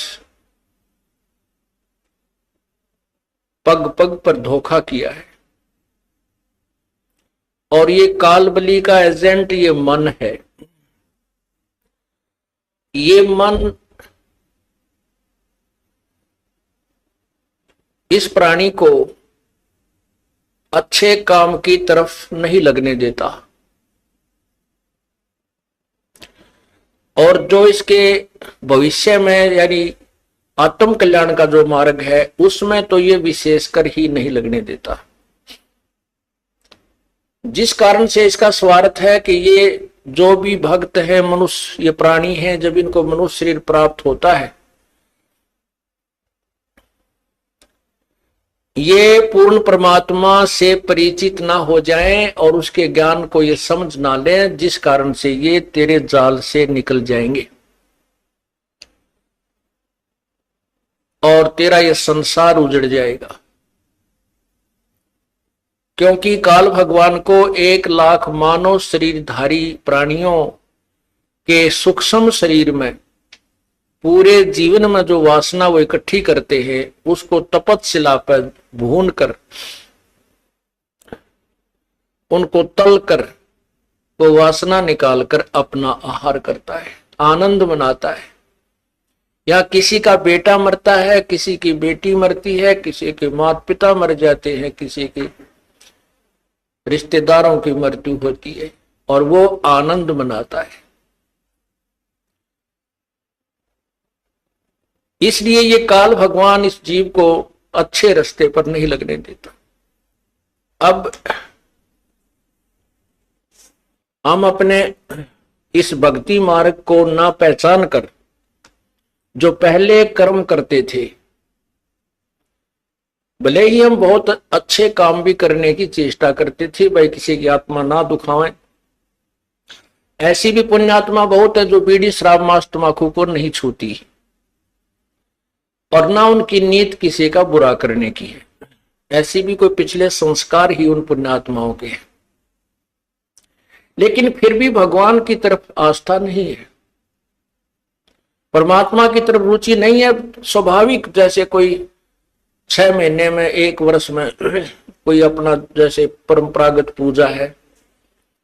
पग पग पर धोखा किया है, और ये कालबली का एजेंट ये मन है। ये मन इस प्राणी को अच्छे काम की तरफ नहीं लगने देता, और जो इसके भविष्य में यानी आत्म कल्याण का जो मार्ग है, उसमें तो ये विशेषकर ही नहीं लगने देता। जिस कारण से इसका स्वार्थ है कि ये जो भी भक्त है, मनुष्य ये प्राणी है, जब इनको मनुष्य शरीर प्राप्त होता है, ये पूर्ण परमात्मा से परिचित ना हो जाएं और उसके ज्ञान को ये समझ ना लें, जिस कारण से ये तेरे जाल से निकल जाएंगे और तेरा ये संसार उजड़ जाएगा। क्योंकि काल भगवान को 1,00,000 मानव शरीरधारी प्राणियों के सूक्ष्म शरीर में पूरे जीवन में जो वासना वो इकट्ठी करते हैं, उसको तपस्या पर भून कर, उनको तल कर, वो वासना निकाल कर अपना आहार करता है, आनंद मनाता है। या किसी का बेटा मरता है, किसी की बेटी मरती है, किसी के माता पिता मर जाते हैं, किसी के रिश्तेदारों की मृत्यु होती है, और वो आनंद मनाता है। इसलिए ये काल भगवान इस जीव को अच्छे रास्ते पर नहीं लगने देता। अब हम अपने इस भक्ति मार्ग को ना पहचान कर जो पहले कर्म करते थे, भले ही हम बहुत अच्छे काम भी करने की चेष्टा करते थे, भाई किसी की आत्मा ना दुखावें, ऐसी भी पुण्यात्मा बहुत है जो बीड़ी शराब मांस तंबाकू को नहीं छूती और ना उनकी नीयत किसी का बुरा करने की है। ऐसी भी कोई पिछले संस्कार ही उन पुण्यात्माओं के हैं, लेकिन फिर भी भगवान की तरफ आस्था नहीं है, परमात्मा की तरफ रुचि नहीं है। स्वाभाविक जैसे कोई 6 महीने में 1 वर्ष में कोई अपना जैसे परंपरागत पूजा है,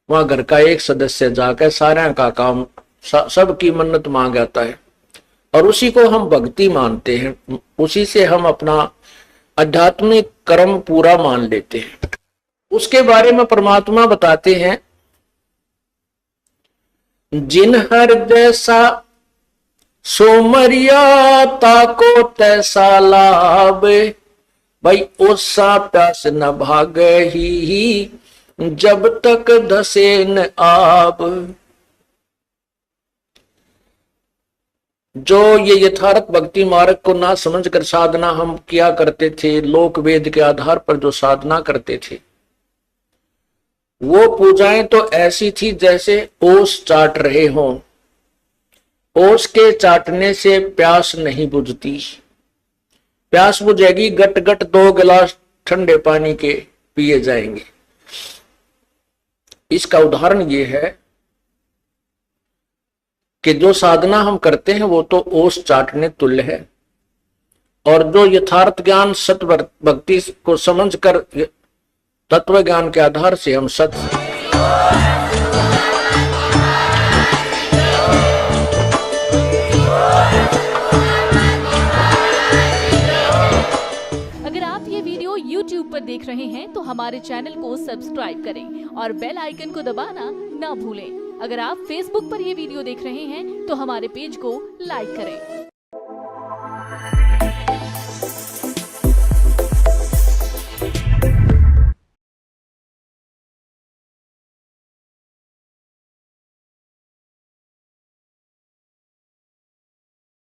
वहां घर का एक सदस्य जाकर सारे का काम सबकी मन्नत मांग आता है और उसी को हम भक्ति मानते हैं, उसी से हम अपना आध्यात्मिक कर्म पूरा मान लेते हैं। उसके बारे में परमात्मा बताते हैं, जिन हृदय सा सोमरिया ताको तैसा लाभ, भाई ओसा प्यास न भागे ही जब तक धसे न आब। जो ये यथार्थ भक्ति मार्ग को ना समझकर साधना हम किया करते थे, लोक वेद के आधार पर जो साधना करते थे, वो पूजाएं तो ऐसी थी जैसे ओस चाट रहे हों। ओस के चाटने से प्यास नहीं बुझती, प्यास बुझेगी गट गट 2 गिलास ठंडे पानी के पिए जाएंगे। इसका उदाहरण ये है कि जो साधना हम करते हैं वो तो ओस चाटने तुल्य है, और जो यथार्थ ज्ञान सत्य भक्ति को समझकर तत्व ज्ञान के आधार से हम सत्य YouTube पर देख रहे हैं तो हमारे चैनल को सब्सक्राइब करें और बेल आइकन को दबाना ना भूलें। अगर आप Facebook पर ये वीडियो देख रहे हैं तो हमारे पेज को लाइक करें।